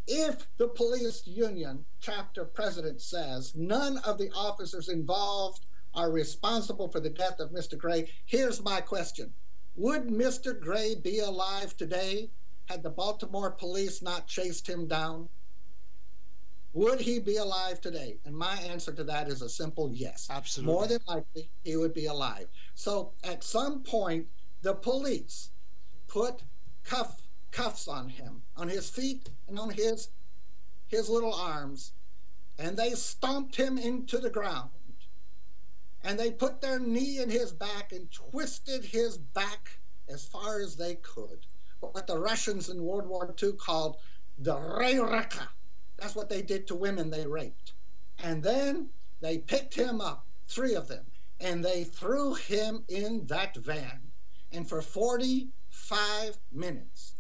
If the police union chapter president says none of the officers involved are responsible for the death of Mr. Gray, here's my question. Would Mr. Gray be alive today had the Baltimore police not chased him down? Would he be alive today? And my answer to that is a simple yes. Absolutely. More than likely, he would be alive. So at some point, the police put cuffs on him, on his feet and on his little arms, and they stomped him into the ground. And they put their knee in his back and twisted his back as far as they could. What the Russians in World War II called the reyreka. That's what they did to women they raped. And then they picked him up, 3 of them, and they threw him in that van. And for 45 minutes,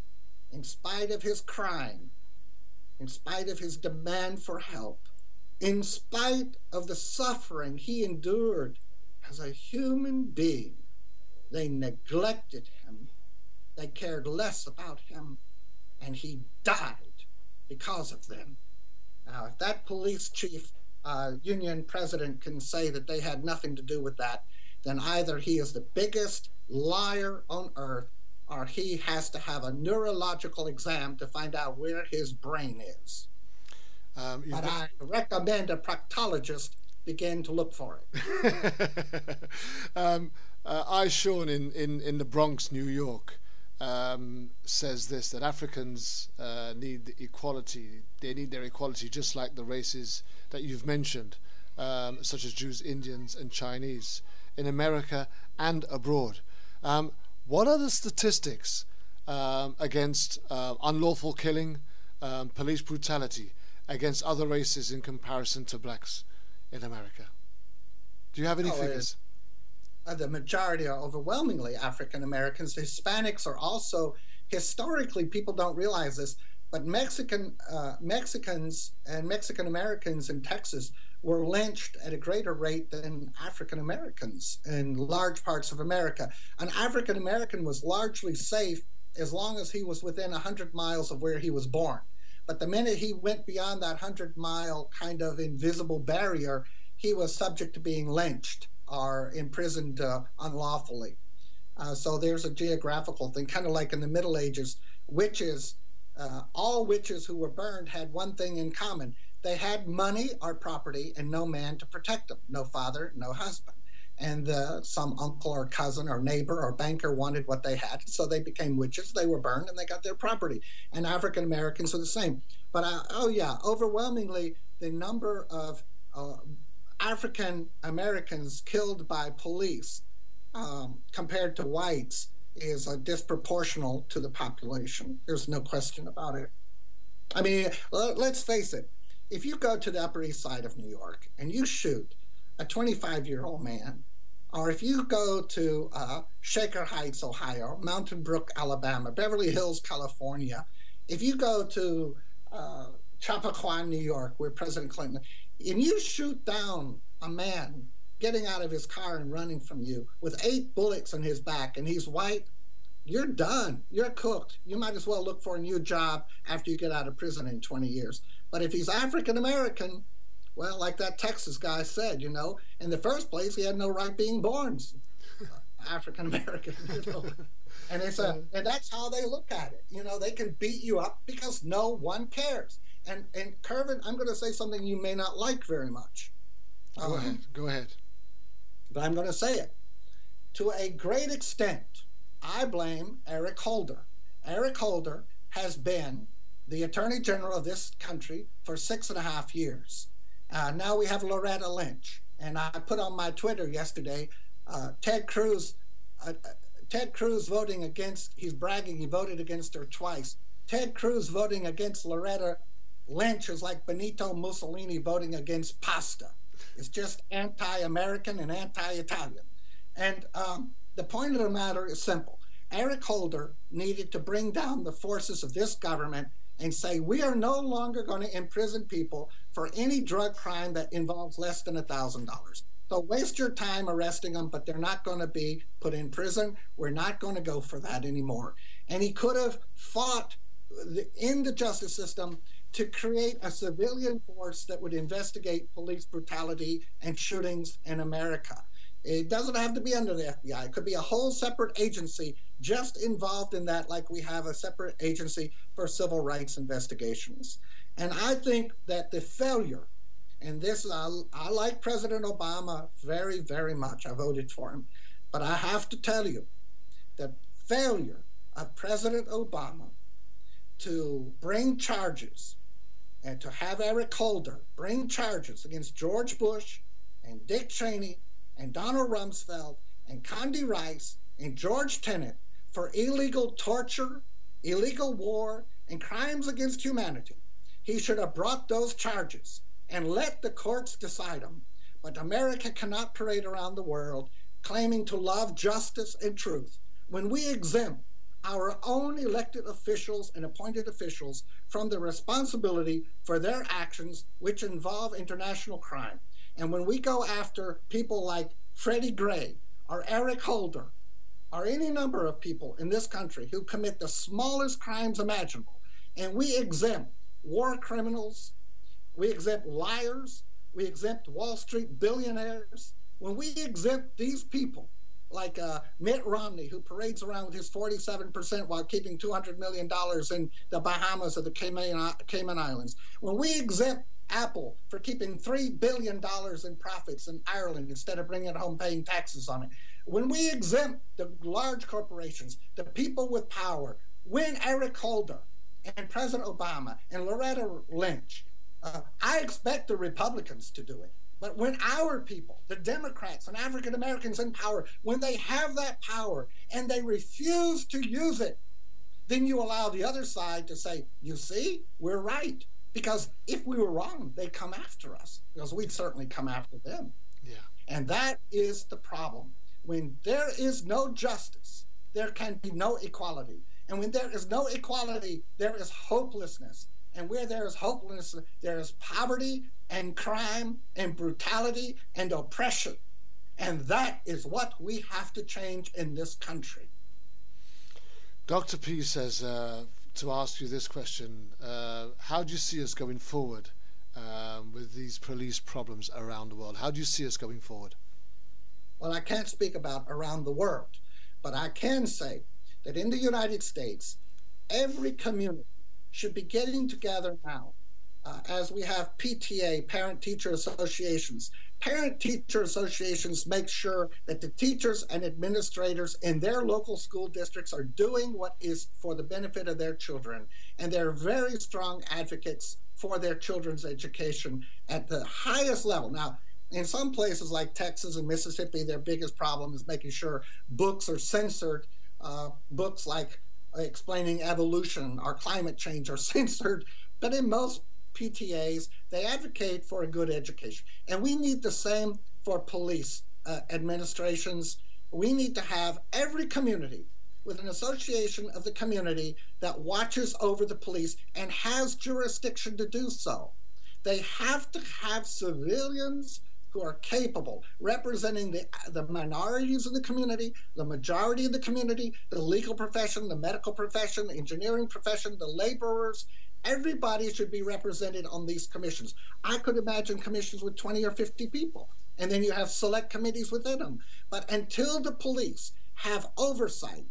in spite of his crime, in spite of his demand for help, in spite of the suffering he endured as a human being, they neglected him. They cared less about him, and he died because of them. Now, if that police chief, union president can say that they had nothing to do with that, then either he is the biggest liar on earth, or he has to have a neurological exam to find out where his brain is. But I recommend a proctologist begin to look for it. Sean in the Bronx, New York, says this, that Africans need equality. They need their equality just like the races that you've mentioned, such as Jews, Indians and Chinese. In America, and abroad. What are the statistics against unlawful killing, police brutality against other races in comparison to blacks in America? Do you have any figures? The majority are overwhelmingly African Americans. Hispanics are also, historically, people don't realize this, but Mexicans and Mexican Americans in Texas were lynched at a greater rate than African Americans in large parts of America. An African American was largely safe as long as he was within 100 miles of where he was born. But the minute he went beyond that 100-mile kind of invisible barrier, he was subject to being lynched or imprisoned unlawfully. So there's a geographical thing, kind of like in the Middle Ages. Witches, all witches who were burned had one thing in common. They had money or property and no man to protect them, no father, no husband. And some uncle or cousin or neighbor or banker wanted what they had, so they became witches. They were burned and they got their property. And African Americans are the same. But overwhelmingly, the number of African Americans killed by police compared to whites is disproportional to the population. There's no question about it. I mean, let's face it. If you go to the Upper East Side of New York and you shoot a 25-year-old man, or if you go to Shaker Heights, Ohio, Mountain Brook, Alabama, Beverly Hills, California, if you go to Chappaqua, New York, where President Clinton, and you shoot down a man getting out of his car and running from you with 8 bullets in his back, and he's white, you're done. You're cooked. You might as well look for a new job after you get out of prison in 20 years. But if he's African American, well, like that Texas guy said, in the first place, he had no right being born African American, And and that's how they look at it. They can beat you up because no one cares. And Kervin, I'm going to say something you may not like very much. Go ahead. But I'm going to say it. To a great extent, I blame Eric Holder. Eric Holder has been the Attorney General of this country for 6.5 years. Now we have Loretta Lynch. And I put on my Twitter yesterday, Ted Cruz voting against, he's bragging he voted against her twice. Ted Cruz voting against Loretta Lynch is like Benito Mussolini voting against pasta. It's just anti-American and anti-Italian. And the point of the matter is simple. Eric Holder needed to bring down the forces of this government and say, we are no longer going to imprison people for any drug crime that involves less than $1,000. So waste your time arresting them, but they're not going to be put in prison. We're not going to go for that anymore. And he could have fought in the justice system to create a civilian force that would investigate police brutality and shootings in America. It doesn't have to be under the FBI. It could be a whole separate agency just involved in that, like we have a separate agency for civil rights investigations. And I think that the failure, and this, I like President Obama very, very much. I voted for him. But I have to tell you, the failure of President Obama to bring charges and to have Eric Holder bring charges against George Bush and Dick Cheney and Donald Rumsfeld and Condi Rice and George Tenet for illegal torture, illegal war, and crimes against humanity. He should have brought those charges and let the courts decide them. But America cannot parade around the world claiming to love justice and truth when we exempt our own elected officials and appointed officials from the responsibility for their actions which involve international crime. And when we go after people like Freddie Gray or Eric Holder or any number of people in this country who commit the smallest crimes imaginable, and we exempt war criminals, we exempt liars, we exempt Wall Street billionaires, when we exempt these people like Mitt Romney, who parades around with his 47% while keeping $200 million in the Bahamas or the Cayman Islands, when we exempt Apple for keeping $3 billion in profits in Ireland instead of bringing it home paying taxes on it, when we exempt the large corporations, the people with power, when Eric Holder and President Obama and Loretta Lynch, I expect the Republicans to do it. But when our people, the Democrats and African Americans in power, when they have that power and they refuse to use it, then you allow the other side to say, you see, we're right. Because if we were wrong, they'd come after us, because we'd certainly come after them. Yeah. And that is the problem. When there is no justice, there can be no equality. And when there is no equality, there is hopelessness. And where there is hopelessness, there is poverty and crime and brutality and oppression. And that is what we have to change in this country. Dr. P says to ask you this question, how do you see us going forward with these police problems around the world? How do you see us going forward? Well, I can't speak about around the world, but I can say that in the United States, every community should be getting together now, as we have PTA, parent-teacher associations. Parent-teacher associations make sure that the teachers and administrators in their local school districts are doing what is for the benefit of their children, and they're very strong advocates for their children's education at the highest level. Now, in some places like Texas and Mississippi, their biggest problem is making sure books are censored. Books like explaining evolution or climate change are censored. But in most PTAs, they advocate for a good education. And we need the same for police administrations. We need to have every community with an association of the community that watches over the police and has jurisdiction to do so. They have to have civilians who are capable, representing the minorities in the community, the majority of the community, the legal profession, the medical profession, the engineering profession, the laborers. Everybody should be represented on these commissions. I could imagine commissions with 20 or 50 people, and then you have select committees within them. But until the police have oversight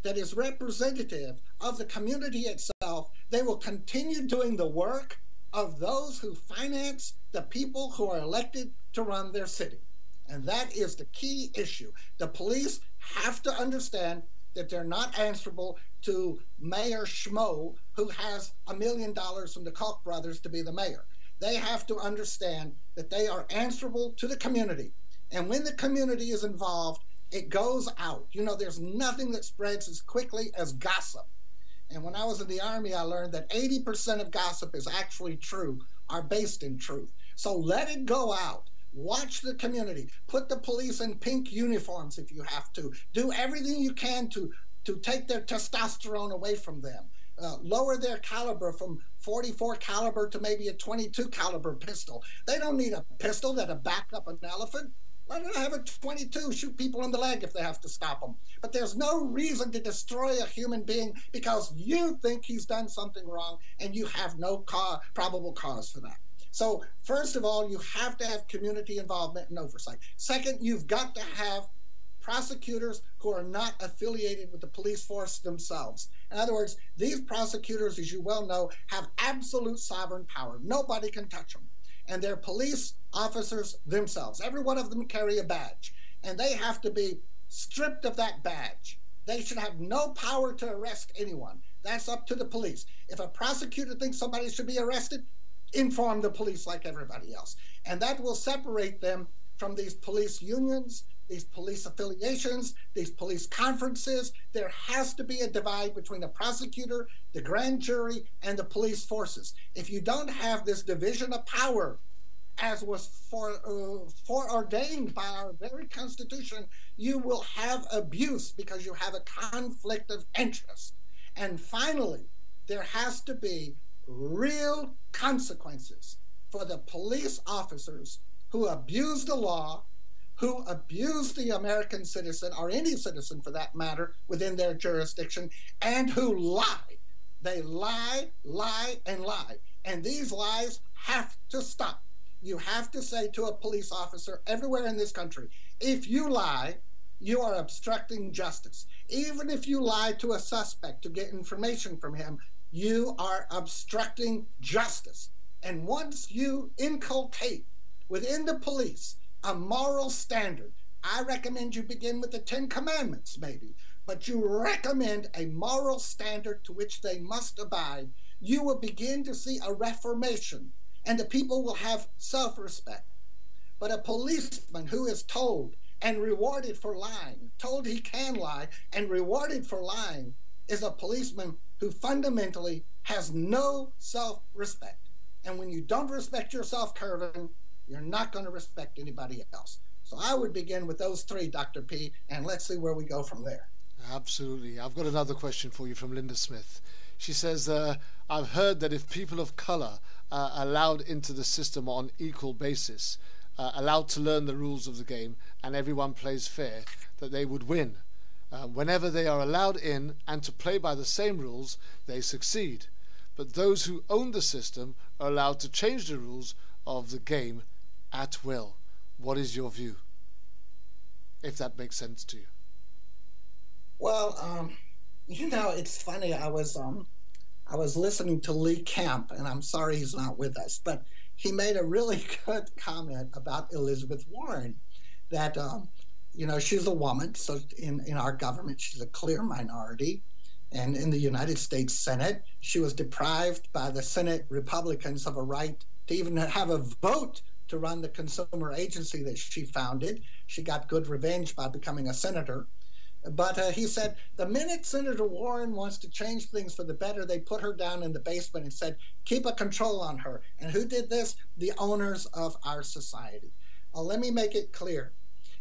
that is representative of the community itself, they will continue doing the work of those who finance the people who are elected to run their city. And that is the key issue. The police have to understand that they're not answerable to Mayor Schmo, who has $1 million from the Koch brothers to be the mayor. They have to understand that they are answerable to the community. And when the community is involved, it goes out. You know, there's nothing that spreads as quickly as gossip. And when I was in the Army, I learned that 80% of gossip is actually true, are based in truth. So let it go out. Watch the community. Put the police in pink uniforms if you have to. Do everything you can to take their testosterone away from them. Lower their caliber from 44 caliber to maybe a 22 caliber pistol. They don't need a pistol that'll back up an elephant. Let them have a 22, shoot people in the leg if they have to stop them. But there's no reason to destroy a human being because you think he's done something wrong and you have no probable cause for that. So first of all, you have to have community involvement and oversight. Second, you've got to have prosecutors who are not affiliated with the police force themselves. In other words, these prosecutors, as you well know, have absolute sovereign power. Nobody can touch them. And they're police officers themselves. Every one of them carry a badge. And they have to be stripped of that badge. They should have no power to arrest anyone. That's up to the police. If a prosecutor thinks somebody should be arrested, inform the police like everybody else. And that will separate them from these police unions, these police affiliations, these police conferences. There has to be a divide between the prosecutor, the grand jury, and the police forces. If you don't have this division of power, as was foreordained by our very Constitution, you will have abuse because you have a conflict of interest. And finally, there has to be real consequences for the police officers who abuse the law, who abuse the American citizen, or any citizen for that matter, within their jurisdiction, and who lie. They lie, and lie. And these lies have to stop. You have to say to a police officer everywhere in this country, if you lie, you are obstructing justice. Even if you lie to a suspect to get information from him, you are obstructing justice. And once you inculcate within the police a moral standard, I recommend you begin with the 10 Commandments maybe, but you recommend a moral standard to which they must abide, you will begin to see a reformation, and the people will have self-respect. But a policeman who is told and rewarded for lying, told he can lie and rewarded for lying, is a policeman who fundamentally has no self-respect. And when you don't respect yourself, Kervin, you're not going to respect anybody else. So I would begin with those three, Dr. P, and let's see where we go from there. Absolutely. I've got another question for you from Linda Smith. She says, I've heard that if people of colour are allowed into the system on equal basis, allowed to learn the rules of the game, and everyone plays fair, that they would win. Whenever they are allowed in and to play by the same rules, they succeed. But those who own the system are allowed to change the rules of the game at will. What is your view? If that makes sense to you. Well, it's funny. I was listening to Lee Camp, and I'm sorry he's not with us, but he made a really good comment about Elizabeth Warren, that she's a woman, so in our government she's a clear minority, and in the United States Senate she was deprived by the Senate Republicans of a right to even have a vote to run the consumer agency that she founded. She got good revenge by becoming a senator. But he said, the minute Senator Warren wants to change things for the better, they put her down in the basement and said, keep a control on her. And who did this? The owners of our society. Let me make it clear.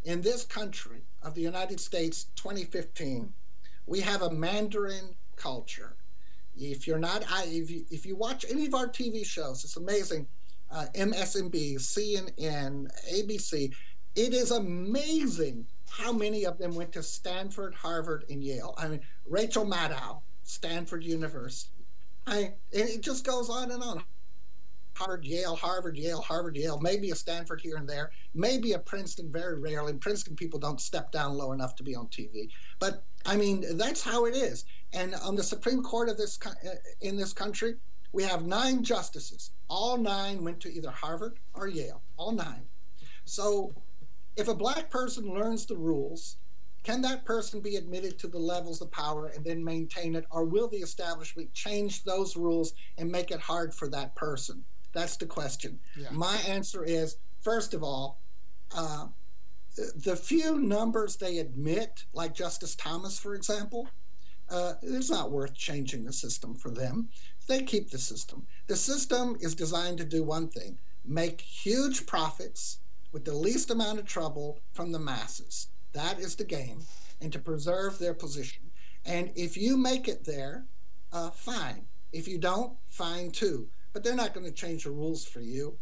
In this country of the United States, 2015, we have a Mandarin culture. If you watch any of our TV shows, it's amazing. MSNBC, CNN, ABC, it is amazing how many of them went to Stanford, Harvard, and Yale. I mean, Rachel Maddow, Stanford University. And it just goes on and on. Harvard, Yale, Harvard, Yale, Harvard, Yale, maybe a Stanford here and there, maybe a Princeton, very rarely. Princeton people don't step down low enough to be on TV. But, I mean, that's how it is. And on the Supreme Court of in this country, we have 9 justices. All 9 went to either Harvard or Yale, all 9. So if a black person learns the rules, can that person be admitted to the levels of power and then maintain it, or will the establishment change those rules and make it hard for that person? That's the question. Yeah. My answer is, first of all, the few numbers they admit, like Justice Thomas, for example, it's not worth changing the system for them. They keep the system. The system is designed to do one thing: make huge profits with the least amount of trouble from the masses. That is the game, and to preserve their position. And if you make it there, fine. If you don't, fine too. But they're not going to change the rules for you.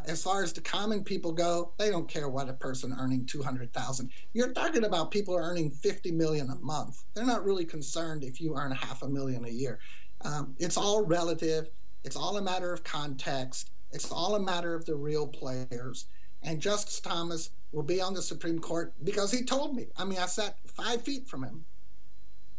As far as the common people go, they don't care what a person earning $200,000. You're talking about people earning $50 million a month. They're not really concerned if you earn $500,000 a year. It's all relative. It's all a matter of context. It's all a matter of the real players. And Justice Thomas will be on the Supreme Court because he told me. I mean, I sat 5 feet from him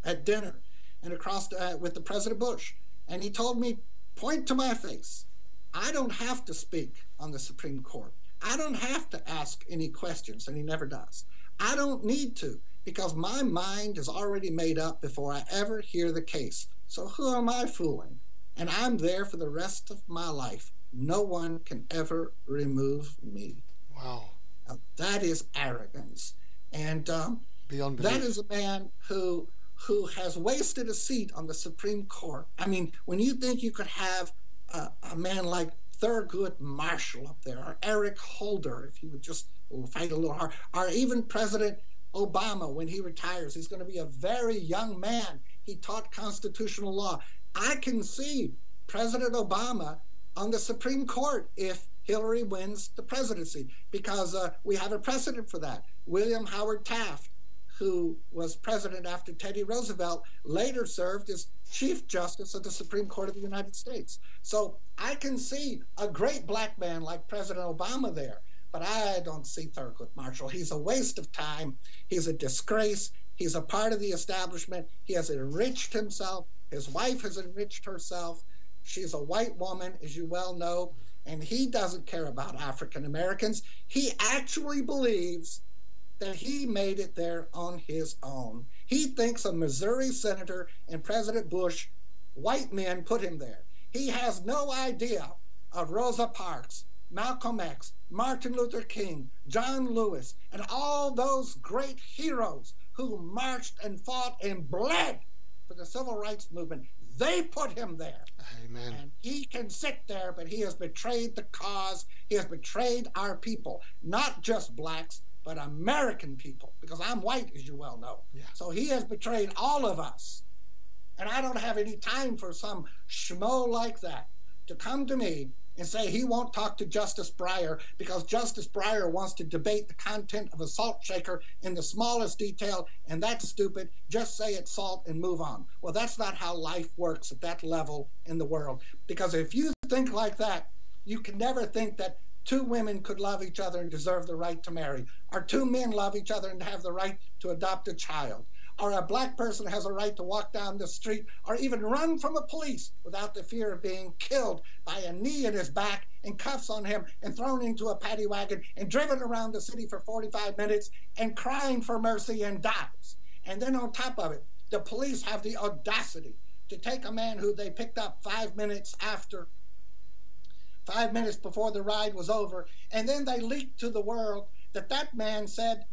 at dinner and across with the President Bush, and he told me, point to my face, I don't have to speak on the Supreme Court. I don't have to ask any questions, and he never does. I don't need to, because my mind is already made up before I ever hear the case. So who am I fooling? And I'm there for the rest of my life. No one can ever remove me. Wow. Now, that is arrogance. And beyond belief. That is a man who has wasted a seat on the Supreme Court. I mean, when you think you could have a man like Thurgood Marshall up there, or Eric Holder, if he would just fight a little hard, or even President Obama, when he retires, he's going to be a very young man. He taught constitutional law. I can see President Obama on the Supreme Court if Hillary wins the presidency, because we have a precedent for that. William Howard Taft, who was president after Teddy Roosevelt, later served as Chief Justice of the Supreme Court of the United States. So I can see a great black man like President Obama there, but I don't see Thurgood Marshall. He's a waste of time. He's a disgrace. He's a part of the establishment. He has enriched himself. His wife has enriched herself. She's a white woman, as you well know, and he doesn't care about African Americans. He actually believes that he made it there on his own. He thinks a Missouri senator and President Bush, white men, put him there. He has no idea of Rosa Parks, Malcolm X, Martin Luther King, John Lewis, and all those great heroes who marched and fought and bled for the civil rights movement, they put him there. Amen. And he can sit there, but he has betrayed the cause. He has betrayed our people, not just blacks, but American people, because I'm white, as you well know. Yeah. So he has betrayed all of us. And I don't have any time for some schmo like that to come to me and say he won't talk to Justice Breyer because Justice Breyer wants to debate the content of a salt shaker in the smallest detail, and that's stupid. Just say it's salt and move on. Well, that's not how life works at that level in the world. Because if you think like that, you can never think that two women could love each other and deserve the right to marry, or two men love each other and have the right to adopt a child, or a black person has a right to walk down the street or even run from a police without the fear of being killed by a knee in his back and cuffs on him and thrown into a paddy wagon and driven around the city for 45 minutes and crying for mercy and dies. And then on top of it, the police have the audacity to take a man who they picked up 5 minutes before the ride was over, and then they leaked to the world that that man said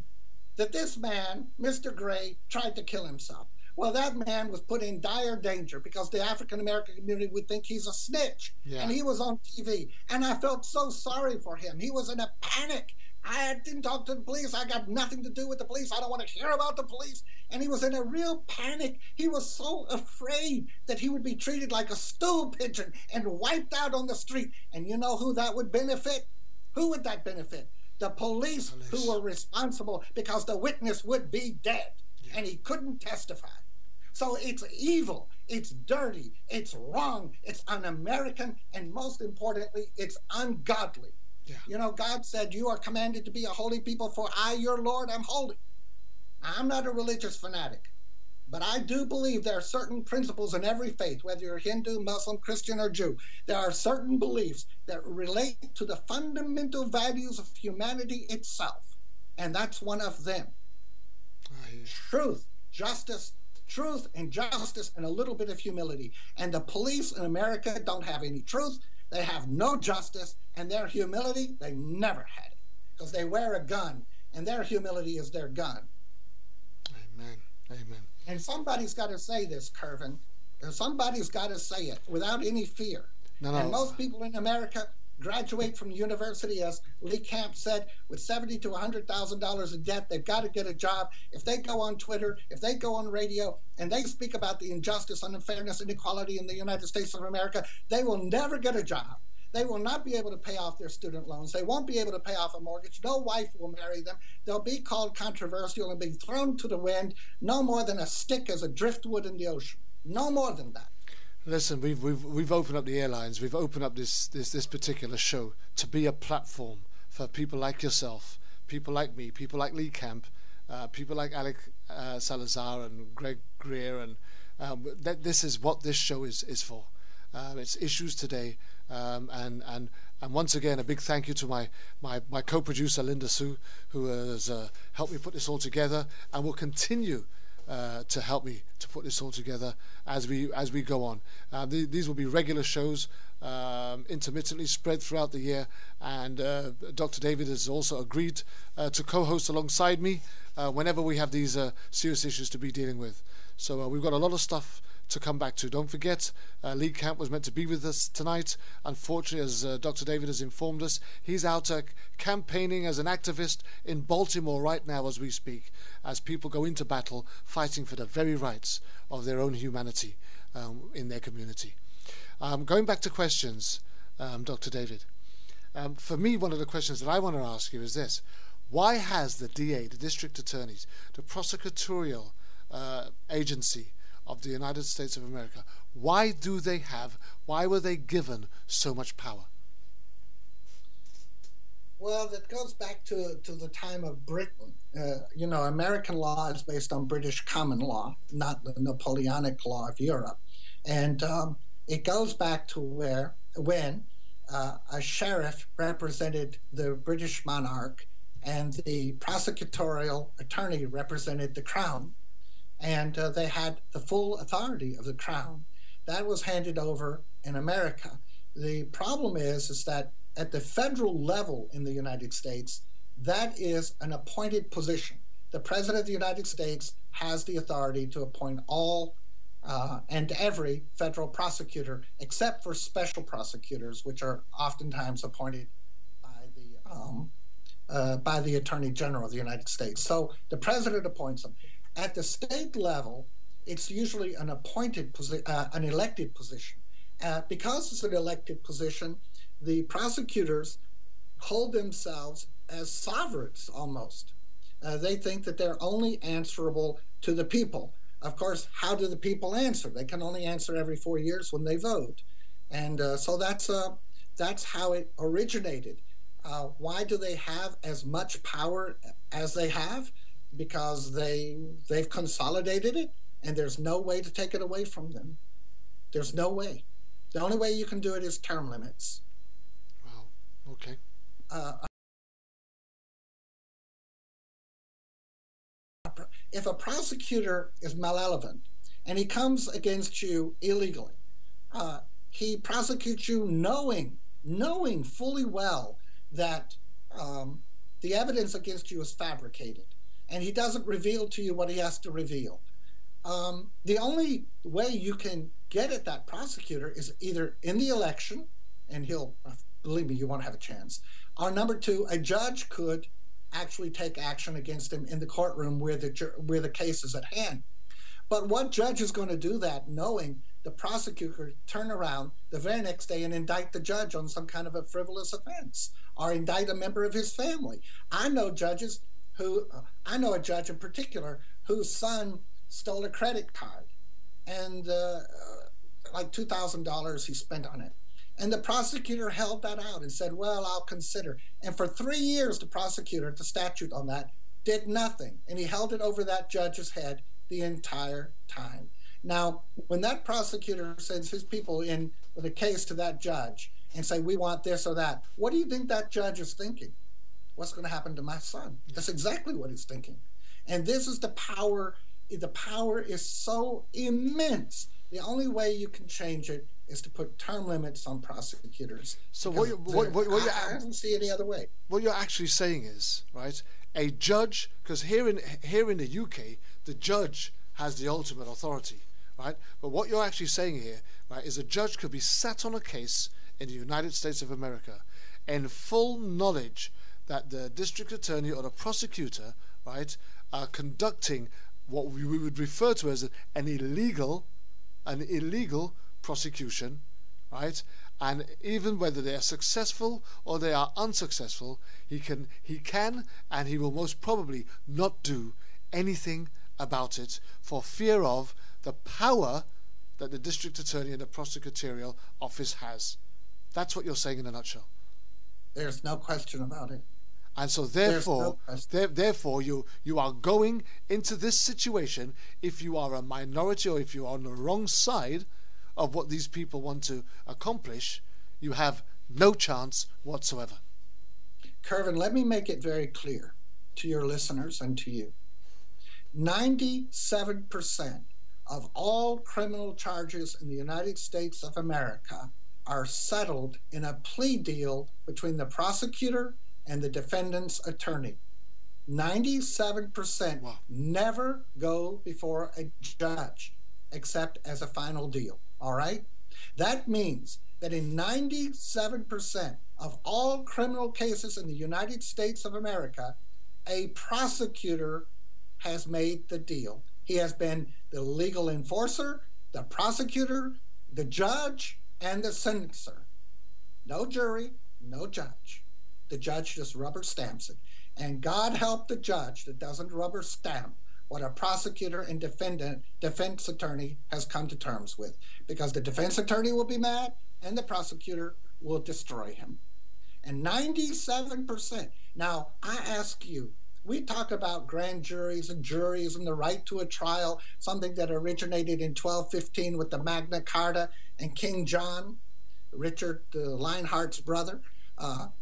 that this man, Mr. Gray, tried to kill himself. Well, that man was put in dire danger because the African-American community would think he's a snitch. Yeah. And he was on TV. And I felt so sorry for him. He was in a panic. I didn't talk to the police. I got nothing to do with the police. I don't want to hear about the police. And he was in a real panic. He was so afraid that he would be treated like a stool pigeon and wiped out on the street. And you know who that would benefit? Who would that benefit? The police who were responsible, because the witness would be dead and he couldn't testify. So it's evil, it's dirty, it's wrong, it's un-American, and most importantly, it's ungodly. Yeah. You know, God said, you are commanded to be a holy people, for I, your Lord, am holy. I'm not a religious fanatic, but I do believe there are certain principles in every faith, whether you're Hindu, Muslim, Christian, or Jew. There are certain beliefs that relate to the fundamental values of humanity itself, and that's one of them. Truth, justice, truth and justice, and a little bit of humility. And the police in America don't have any truth, they have no justice, and their humility, they never had it, because they wear a gun, and their humility is their gun. Amen. Amen. And somebody's got to say this, Kervin. Somebody's got to say it without any fear. No. And most people in America graduate from university, as Lee Camp said, with $70,000 to $100,000 in debt. They've got to get a job. If they go on Twitter, if they go on radio, and they speak about the injustice, unfairness, inequality in the United States of America, they will never get a job. They will not be able to pay off their student loans. They won't be able to pay off a mortgage. No wife will marry them. They'll be called controversial and be thrown to the wind, no more than a stick as a driftwood in the ocean. No more than that. Listen, we've opened up the airlines. We've opened up this particular show to be a platform for people like yourself, people like me, people like Lee Camp, people like Alec Salazar and Greg Greer, and this is what this show is for. It's Issues Today, and once again a big thank you to my co-producer Linda Sue, who has helped me put this all together and will continue to help me to put this all together as we go on. These will be regular shows, intermittently spread throughout the year, and Dr. David has also agreed to co-host alongside me whenever we have these serious issues to be dealing with. So we've got a lot of stuff to come back to. Don't forget, Lee Camp was meant to be with us tonight. Unfortunately, as Dr. David has informed us, he's out campaigning as an activist in Baltimore right now as we speak, as people go into battle fighting for the very rights of their own humanity in their community. Going back to questions, Dr. David, for me, one of the questions that I want to ask you is this: why has the DA, the district attorneys, the prosecutorial agency of the United States of America, why were they given so much power? Well, that goes back to the time of Britain. American law is based on British common law, not the Napoleonic law of Europe. And it goes back to when a sheriff represented the British monarch and the prosecutorial attorney represented the crown. And they had the full authority of the crown. That was handed over in America. The problem is that at the federal level in the United States, that is an appointed position. The President of the United States has the authority to appoint all and every federal prosecutor, except for special prosecutors, which are oftentimes appointed by the Attorney General of the United States. So the President appoints them. At the state level, it's usually an an elected position. Because it's an elected position, the prosecutors hold themselves as sovereigns almost. They think that they're only answerable to the people. Of course, how do the people answer? They can only answer every 4 years when they vote. And so that's how it originated. Why do they have as much power as they have? Because they've consolidated it, and there's no way to take it away from them. There's no way. The only way you can do it is term limits. Wow. Okay. If a prosecutor is malevolent and he comes against you illegally, he prosecutes you knowing fully well that the evidence against you is fabricated, and he doesn't reveal to you what he has to reveal. The only way you can get at that prosecutor is either in the election, and he'll, believe me, you won't have a chance, or number two, a judge could actually take action against him in the courtroom where the case is at hand. But what judge is going to do that knowing the prosecutor turn around the very next day and indict the judge on some kind of a frivolous offense or indict a member of his family? I know a judge in particular whose son stole a credit card, and like $2,000 he spent on it. And the prosecutor held that out and said, well, I'll consider. And for 3 years, the prosecutor, the statute on that, did nothing. And he held it over that judge's head the entire time. Now, when that prosecutor sends his people in with a case to that judge and say, we want this or that, what do you think that judge is thinking? What's going to happen to my son? That's exactly what he's thinking. And this is the power. The power is so immense. The only way you can change it is to put term limits on prosecutors. So I don't see any other way. What you're actually saying is, right, a judge, because here in the UK, the judge has the ultimate authority, right? But what you're actually saying here, right, is a judge could be sat on a case in the United States of America in full knowledge that the district attorney or the prosecutor, right, are conducting what we would refer to as an illegal prosecution, right? And even whether they are successful or they are unsuccessful, he can and he will most probably not do anything about it for fear of the power that the district attorney and the prosecutorial office has. That's what you're saying in a nutshell. There's no question about it. And so therefore, you are going into this situation, if you are a minority or if you are on the wrong side of what these people want to accomplish, you have no chance whatsoever. Kervin, let me make it very clear to your listeners and to you. 97% of all criminal charges in the United States of America are settled in a plea deal between the prosecutor and the defendant's attorney. 97% never go before a judge except as a final deal. All right? That means that in 97% of all criminal cases in the United States of America, a prosecutor has made the deal. He has been the legal enforcer, the prosecutor, the judge, and the sentencer. No jury, no judge. The judge just rubber stamps it. And God help the judge that doesn't rubber stamp what a prosecutor and defense attorney has come to terms with. Because the defense attorney will be mad and the prosecutor will destroy him. And 97%. Now, I ask you, we talk about grand juries and the right to a trial, something that originated in 1215 with the Magna Carta and King John, Richard Lionheart's brother,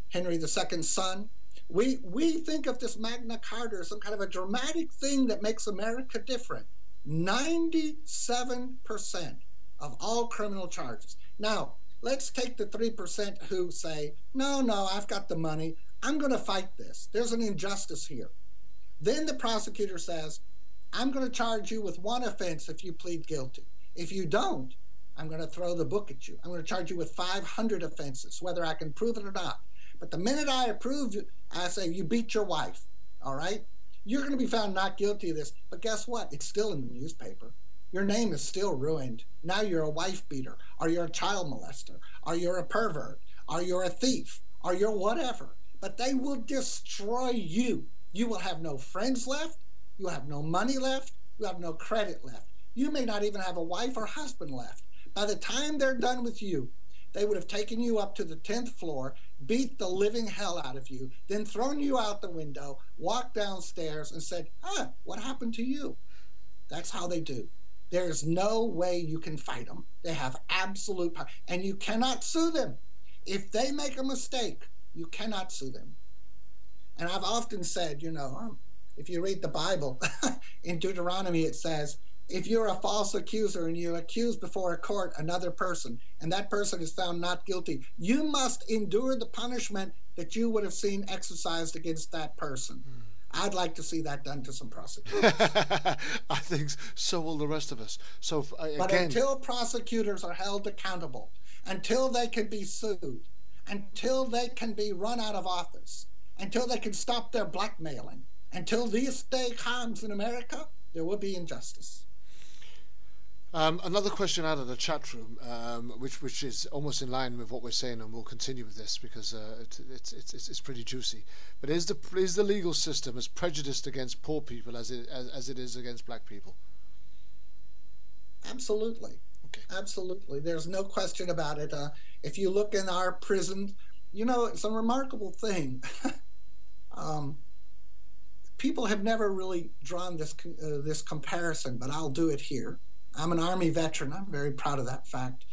Henry II's son. We think of this Magna Carta as some kind of a dramatic thing that makes America different. 97% of all criminal charges. Now, let's take the 3% who say, no, I've got the money. I'm going to fight this. There's an injustice here. Then the prosecutor says, I'm going to charge you with one offense if you plead guilty. If you don't, I'm going to throw the book at you. I'm going to charge you with 500 offenses, whether I can prove it or not. But the minute I approve, I say, you beat your wife, all right? You're going to be found not guilty of this. But guess what? It's still in the newspaper. Your name is still ruined. Now you're a wife beater, or you're a child molester, or you're a pervert, or you're a thief, or you're whatever. But they will destroy you. You will have no friends left. You will have no money left. You have no credit left. You may not even have a wife or husband left. By the time they're done with you, they would have taken you up to the 10th floor, beat the living hell out of you, then thrown you out the window, walked downstairs and said, what happened to you? That's how they do. There's no way you can fight them. They have absolute power. And you cannot sue them. If they make a mistake, you cannot sue them. And I've often said, if you read the Bible, in Deuteronomy it says, if you're a false accuser and you accuse before a court another person, and that person is found not guilty, you must endure the punishment that you would have seen exercised against that person. I'd like to see that done to some prosecutors. I think so will the rest of us. So but until prosecutors are held accountable, until they can be sued, until they can be run out of office, until they can stop their blackmailing, until this day comes in America, there will be injustice. Another question out of the chat room, which is almost in line with what we're saying, and we'll continue with this because it's pretty juicy. But is the legal system as prejudiced against poor people as it is against black people? Absolutely. Okay. Absolutely. There's no question about it. If you look in our prisons, it's a remarkable thing. People have never really drawn this comparison, but I'll do it here. I'm an Army veteran. I'm very proud of that fact.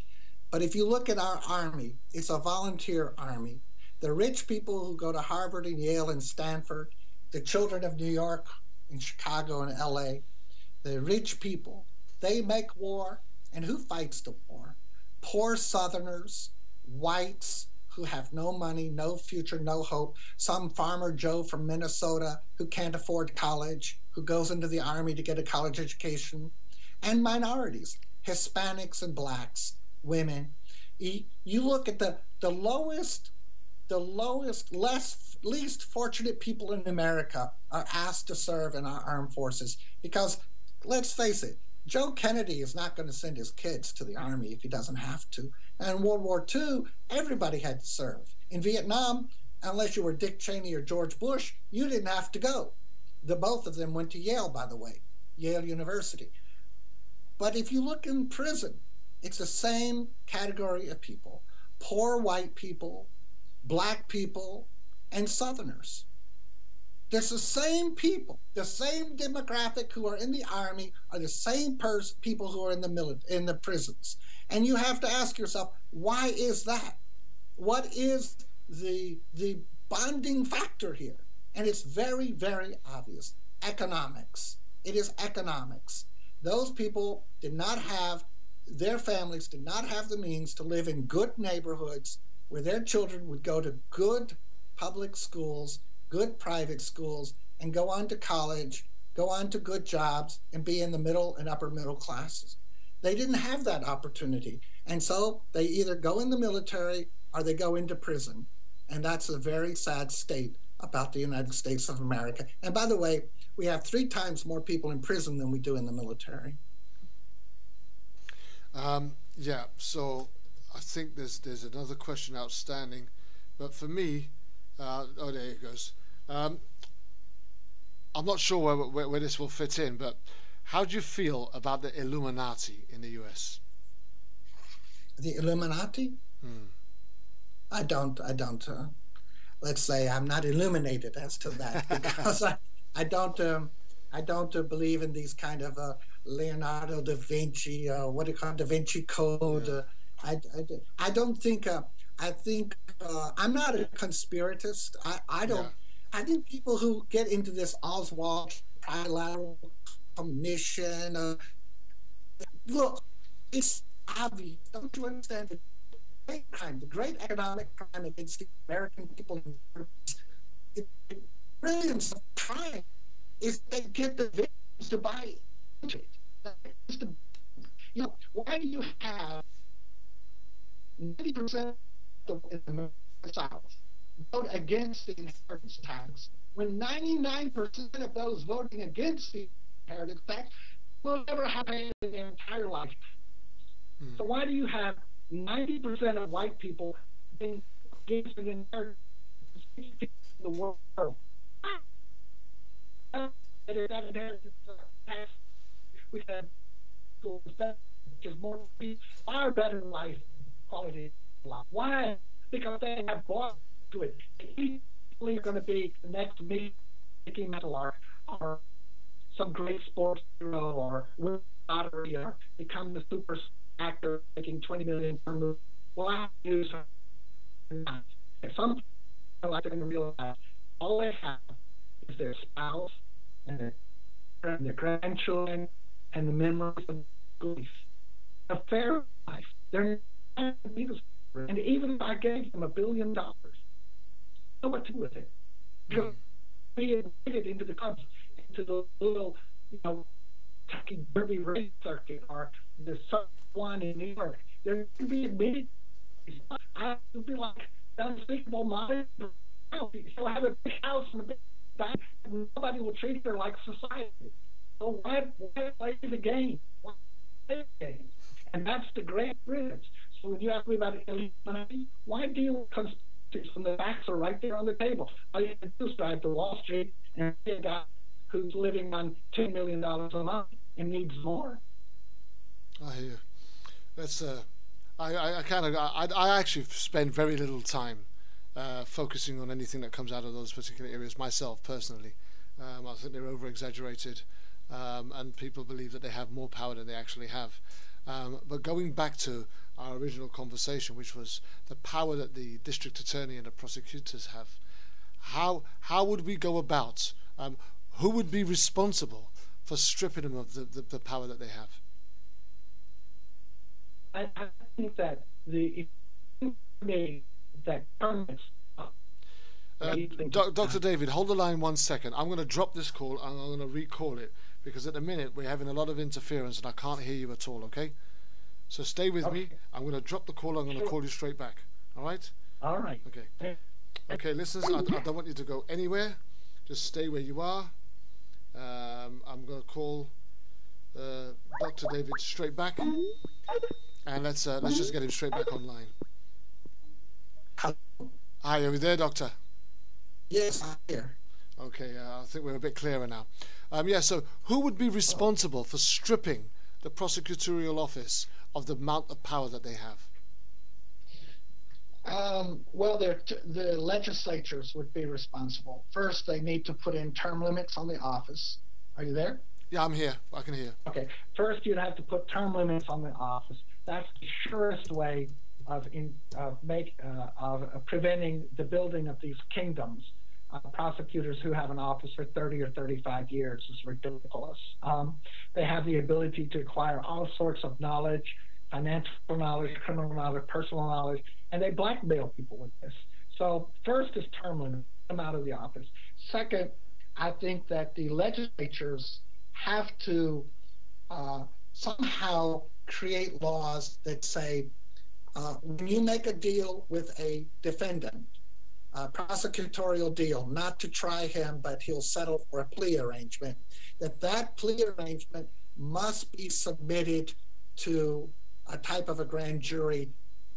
But if you look at our Army, it's a volunteer Army. The rich people who go to Harvard and Yale and Stanford, the children of New York and Chicago and LA, the rich people, they make war. And who fights the war? Poor Southerners, whites who have no money, no future, no hope. Some farmer Joe from Minnesota who can't afford college, who goes into the Army to get a college education. And minorities, Hispanics and blacks, women. You look at the least fortunate people in America are asked to serve in our armed forces because, let's face it, Joe Kennedy is not going to send his kids to the Army if he doesn't have to. And in World War II, everybody had to serve. In Vietnam, unless you were Dick Cheney or George Bush, you didn't have to go. Both of them went to Yale, by the way, Yale University. But if you look in prison, it's the same category of people. Poor white people, black people, and Southerners. There's the same people, the same demographic who are in the Army are the same people who are in the prisons. And you have to ask yourself, why is that? What is the bonding factor here? And it's very, very obvious. Economics. It is economics. Those people their families did not have the means to live in good neighborhoods where their children would go to good public schools, good private schools, and go on to college, go on to good jobs, and be in the middle and upper middle classes. They didn't have that opportunity. And so they either go in the military or they go into prison. And that's a very sad state about the United States of America. And by the way, we have 3 times more people in prison than we do in the military. So I think there's another question outstanding. But for me, there it goes. I'm not sure where this will fit in, but how do you feel about the Illuminati in the US? The Illuminati? I don't. Let's say I'm not illuminated as to that because I don't believe in these kind of Leonardo da Vinci, what do you call it, Da Vinci Code. Yeah. I don't think. I think I'm not a conspiratist. I don't. Yeah. I think people who get into this Oswald trilateral commission, look, it's obvious. Don't you understand? great crime, the great economic crime against the American people. The brilliance of crime is they get the victims to buy into it. You know, why do you have 90% in the South vote against the inheritance tax when 99% of those voting against the inheritance tax will never have paid in their entire life? So why do you have 90% of white people being against the inheritance in the world? We have more far better life quality. Why? Because they have bought to it. People are going to be the next Mickey Mantle or some great sports hero or win the lottery or become the super actor making $20 million per movie. Well, I use some people are going to realize all they have is their spouse and their grandchildren and the memories of grief. A fair life. They're not and even if I gave them $1 billion, I know what to do with it. Because be admitted into the clubs, into the little, Kentucky Derby race circuit or the one in New York. They're going to be admitted. I would be like unspeakable money. She'll have a big house and a big bank. Nobody will treat her like society. So why play the game? Why play the game? And that's the great bridge. So when you ask me about Illuminati, why deal with conspiracies when the facts are right there on the table? All you have to do is drive to Wall Street and see a guy who's living on $10 million a month and needs more. I hear you. That's I actually spend very little time focusing on anything that comes out of those particular areas myself personally. I think they're over exaggerated, and people believe that they have more power than they actually have. But going back to our original conversation, which was the power that the district attorney and the prosecutors have, how would we go about? Who would be responsible for stripping them of the power that they have? I think that that permits. Dr. David, hold the line 1 second. I'm going to drop this call and I'm going to recall it because at the minute we're having a lot of interference and I can't hear you at all, okay? So stay with me. I'm going to drop the call. I'm going to call you straight back. All right? All right. Okay. Okay, listeners, I don't want you to go anywhere. Just stay where you are. I'm going to call Dr. David straight back. And let's just get him straight back online. Hi, are we there, Doctor? Yes, I'm here. Okay, I think we're a bit clearer now. So who would be responsible for stripping the prosecutorial office of the amount of power that they have? Well, the legislatures would be responsible. First, they need to put in term limits on the office. Are you there? Yeah, I'm here. I can hear. Okay. First, you'd have to put term limits on the office. That's the surest way of preventing the building of these kingdoms. Prosecutors who have an office for 30 or 35 years is ridiculous. They have the ability to acquire all sorts of knowledge, financial knowledge, criminal knowledge, personal knowledge, and they blackmail people with this. So first is term limit, them out of the office. Second, I think that the legislatures have to somehow create laws that say when you make a deal with a defendant, a prosecutorial deal, not to try him, but he'll settle for a plea arrangement, that plea arrangement must be submitted to a type of a grand jury,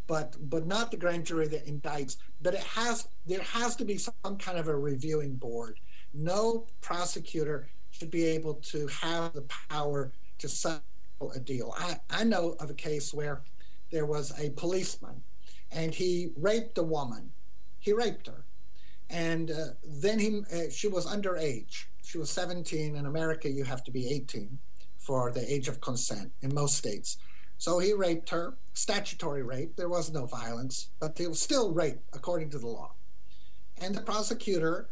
but not the grand jury that indicts, but there has to be some kind of a reviewing board. No prosecutor should be able to have the power to settle a deal. I know of a case where there was a policeman and he raped a woman. He raped her. And then she was underage. She was 17. In America, you have to be 18 for the age of consent in most states. So he raped her, statutory rape. There was no violence, but it was still rape according to the law. And the prosecutor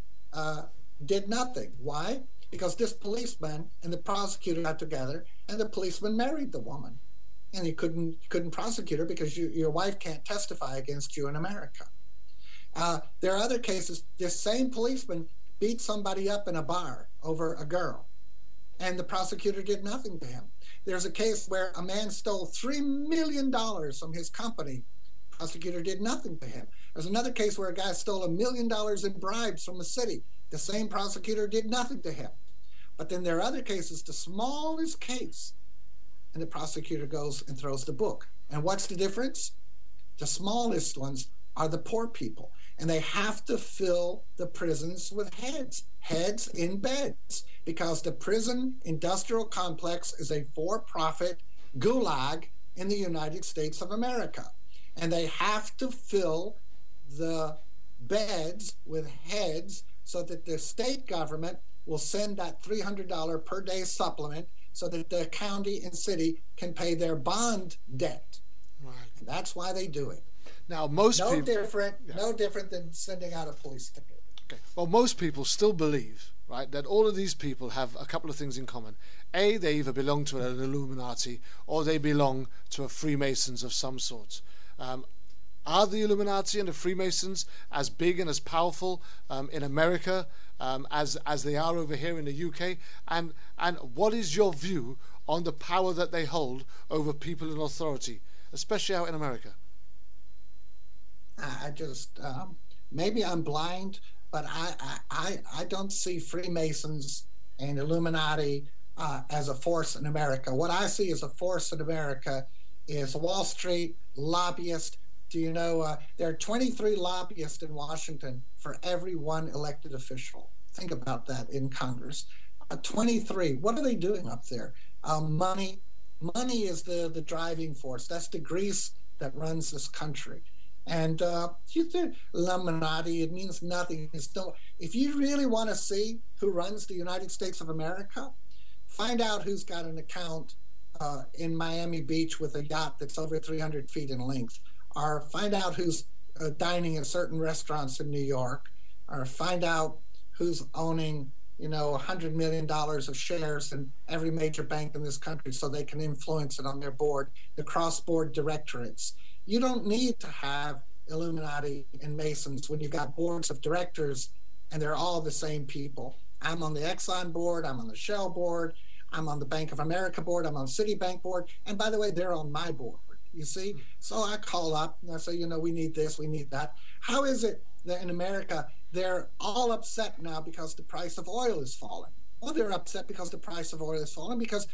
did nothing. Why? Because this policeman and the prosecutor got together and the policeman married the woman. and you couldn't prosecute her because your wife can't testify against you in America. There are other cases. This same policeman beat somebody up in a bar over a girl, and the prosecutor did nothing to him. There's a case where a man stole $3 million from his company. Prosecutor did nothing to him. There's another case where a guy stole $1 million in bribes from a city. The same prosecutor did nothing to him. But then there are other cases, the smallest case, and the prosecutor goes and throws the book. And what's the difference? The smallest ones are the poor people, and they have to fill the prisons with heads in beds, because the prison industrial complex is a for-profit gulag in the United States of America. And they have to fill the beds with heads so that the state government will send that $300 per day supplement so that the county and city can pay their bond debt. Right. And that's why they do it. Now, most people... No different than sending out a police ticket. Okay. Well, most people still believe, right, that all of these people have a couple of things in common. A, they either belong to an Illuminati or they belong to a Freemasons of some sort. Are the Illuminati and the Freemasons as big and as powerful in America as they are over here in the UK? And what is your view on the power that they hold over people in authority, especially out in America? I just maybe I'm blind, but I don't see Freemasons and Illuminati as a force in America. What I see as a force in America is Wall Street, lobbyists. Do you know there are 23 lobbyists in Washington for every one elected official? Think about that in Congress. 23. What are they doing up there? Money. Money is the driving force. That's the grease that runs this country. And you think Illuminati, it means nothing. If you really want to see who runs the United States of America, find out who's got an account in Miami Beach with a yacht that's over 300 feet in length, or find out who's dining in certain restaurants in New York, or find out who's owning, $100 million of shares in every major bank in this country so they can influence it on their board, the cross-board directorates. You don't need to have Illuminati and Masons when you've got boards of directors and they're all the same people. I'm on the Exxon board, I'm on the Shell board, I'm on the Bank of America board, I'm on Citibank board, and by the way, they're on my board, you see? So I call up and I say, we need this, we need that. How is it that in America, they're all upset now because the price of oil is falling? Well, they're upset because the price of oil is falling because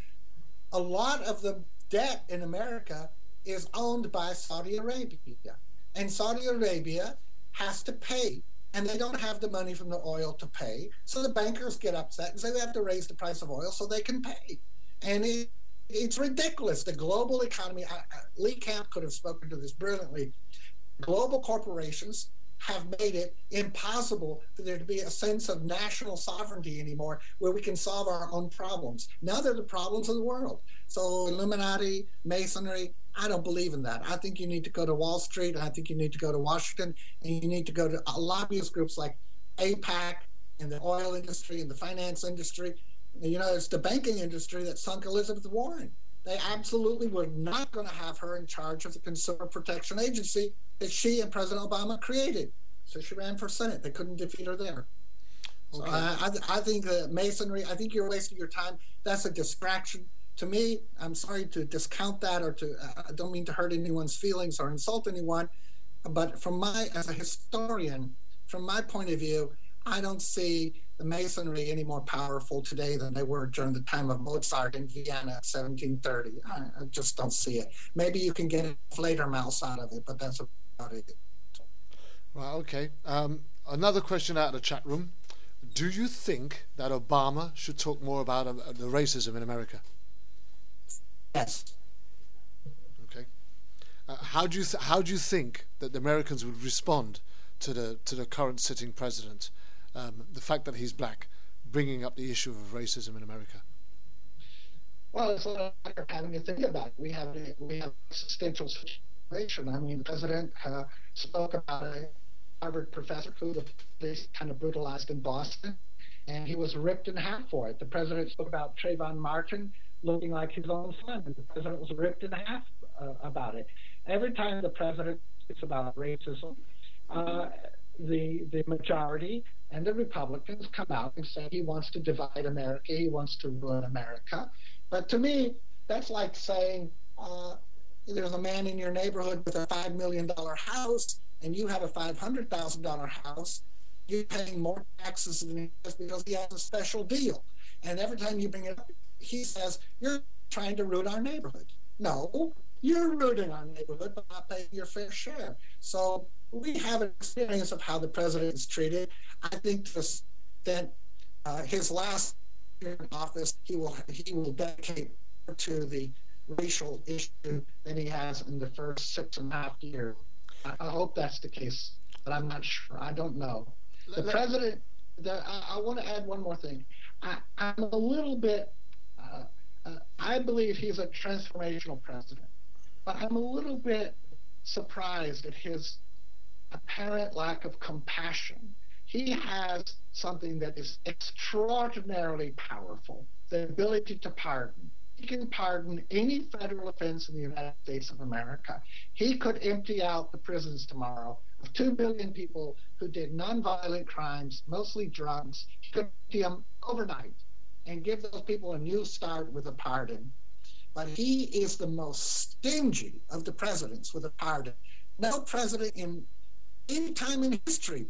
a lot of the debt in America is owned by Saudi Arabia. And Saudi Arabia has to pay. And they don't have the money from the oil to pay. So the bankers get upset and say they have to raise the price of oil so they can pay. And it's ridiculous. The global economy, Lee Camp could have spoken to this brilliantly. Global corporations have made it impossible for there to be a sense of national sovereignty anymore where we can solve our own problems. Now they're the problems of the world. So Illuminati, Masonry, I don't believe in that. I think you need to go to Wall Street. I think you need to go to Washington, and you need to go to lobbyist groups like AIPAC and the oil industry and the finance industry. It's the banking industry that sunk Elizabeth Warren. They absolutely were not going to have her in charge of the Consumer Protection Agency that she and President Obama created. So she ran for Senate. They couldn't defeat her there. Okay. So I think that Masonry, I think you're wasting your time. That's a distraction. To me, I'm sorry to discount that or I don't mean to hurt anyone's feelings or insult anyone, but as a historian, from my point of view, I don't see the Masonry any more powerful today than they were during the time of Mozart in Vienna, 1730. I just don't see it. Maybe you can get a Fledermaus out of it, but that's about it. Well, okay. Another question out of the chat room. Do you think that Obama should talk more about the racism in America? Yes. Okay. How do you think that the Americans would respond to the current sitting president, the fact that he's black, bringing up the issue of racism in America? Well, it's a matter of having to think about it. We have an existential situation. I mean, the president spoke about a Harvard professor who the police kind of brutalized in Boston, and he was ripped in half for it. The president spoke about Trayvon Martin, looking like his own son, and the president was ripped in half about it. Every time the president speaks about racism, the majority and the Republicans come out and say he wants to divide America, he wants to ruin America. But to me, that's like saying there's a man in your neighborhood with a $5 million house, and you have a $500,000 house. You're paying more taxes than he does because he has a special deal. And every time you bring it up, he says, you're trying to ruin our neighborhood. No, you're ruining our neighborhood by not paying your fair share. So we have an experience of how the president is treated. I think to the extent his last year in office, he will dedicate to the racial issue than he has in the first 6.5 years. I hope that's the case, but I'm not sure. I don't know. The president, I want to add one more thing. I'm a little bit, I believe he's a transformational president, but I'm a little bit surprised at his apparent lack of compassion. He has something that is extraordinarily powerful, the ability to pardon. He can pardon any federal offense in the United States of America. He could empty out the prisons tomorrow of 2 billion people who did nonviolent crimes, mostly drugs. He could empty them overnight and give those people a new start with a pardon. But he is the most stingy of the presidents with a pardon. No president in any time in history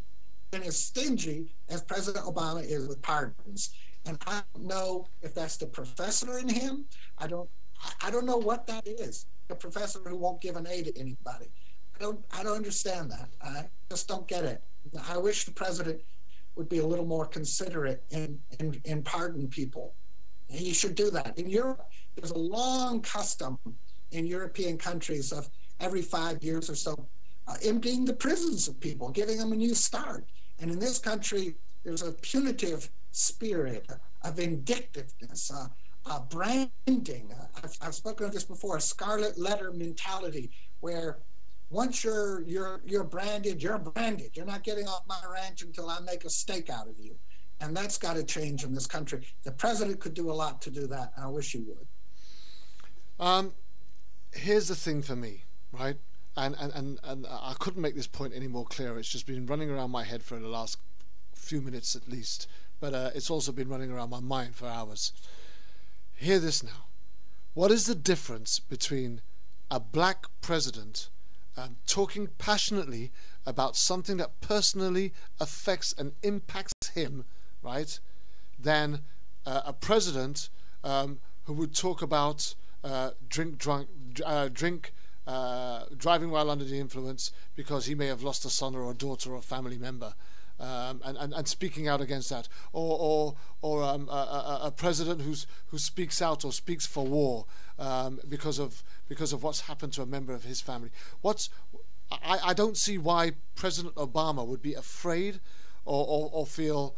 been as stingy as President Obama is with pardons. And I don't know if that's the professor in him. I don't know what that is. A professor who won't give an A to anybody. I don't understand that. I just don't get it. I wish the president would be a little more considerate and pardon people. He should do that. In Europe, there's a long custom in European countries of every 5 years or so emptying the prisons of people, giving them a new start. And in this country, there's a punitive spirit, a vindictiveness, a branding. I've spoken of this before, a scarlet letter mentality, where once you're branded, you're branded. You're not getting off my ranch until I make a steak out of you. And that's got to change in this country. The president could do a lot to do that, and I wish he would. Here's the thing for me, right? And I couldn't make this point any more clear. It's just been running around my head for the last few minutes at least. But it's also been running around my mind for hours. Hear this now. What is the difference between a black president talking passionately about something that personally affects and impacts him, right, than a president who would talk about driving while under the influence because he may have lost a son or a daughter or a family member? And speaking out against that, or a president who speaks out or speaks for war because of what's happened to a member of his family. I don't see why President Obama would be afraid or feel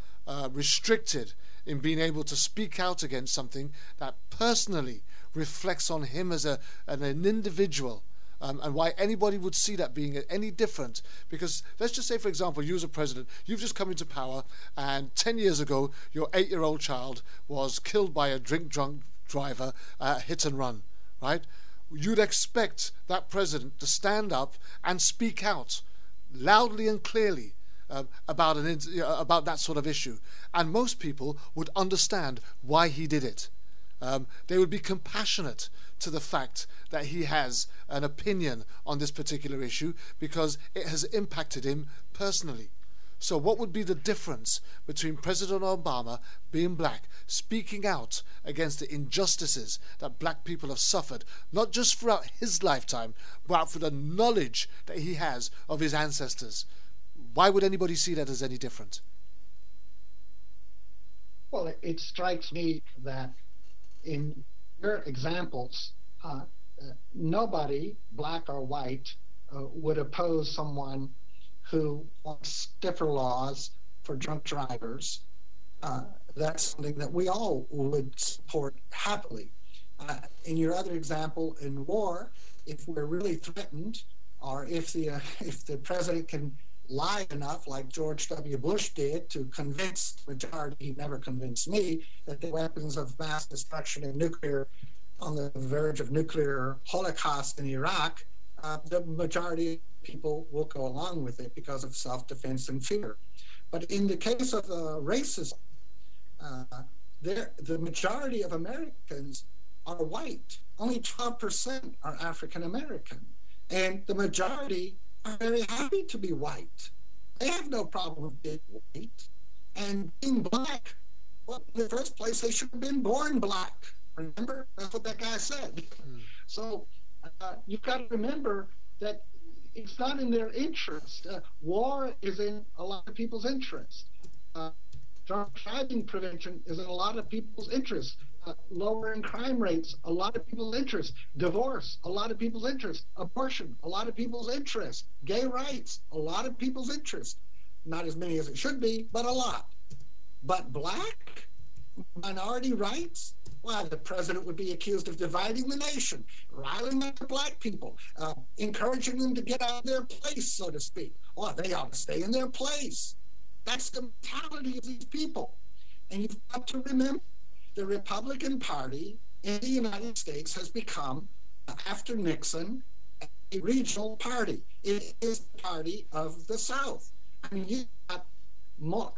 restricted in being able to speak out against something that personally reflects on him as an individual. And why anybody would see that being any different. Because let's just say, for example, you as a president, you've just come into power, and 10 years ago, your 8-year-old child was killed by a drink-drunk driver, hit and run, right? You'd expect that president to stand up and speak out loudly and clearly about that sort of issue. And most people would understand why he did it. They would be compassionate to the fact that he has an opinion on this particular issue because it has impacted him personally. So what would be the difference between President Obama, being black, speaking out against the injustices that black people have suffered, not just throughout his lifetime, but for the knowledge that he has of his ancestors? Why would anybody see that as any different? Well, it strikes me that in your examples, nobody, black or white, would oppose someone who wants stiffer laws for drunk drivers. That's something that we all would support happily. In your other example, in war, if we're really threatened, or if the president can lie enough, like George W. Bush did, to convince the majority, he never convinced me, that the weapons of mass destruction and nuclear, on the verge of nuclear holocaust in Iraq, the majority of people will go along with it because of self-defense and fear. But in the case of racism, the majority of Americans are white. Only 12% are African American. And the majority are very happy to be white. They have no problem with being white. And being black, well, in the first place, they should have been born black. Remember? That's what that guy said. So you've got to remember that it's not in their interest. War is in a lot of people's interest. Driving prevention is in a lot of people's interest. Lowering crime rates, a lot of people's interest. Divorce, a lot of people's interest. Abortion, a lot of people's interest. Gay rights, a lot of people's interest. Not as many as it should be, but a lot. But black minority rights, well, the president would be accused of dividing the nation, riling up the black people, encouraging them to get out of their place, so to speak. Well, they ought to stay in their place. That's the mentality of these people. And you've got to remember, the Republican Party in the United States has become, after Nixon, a regional party. It is the party of the South. I mean, you've got more.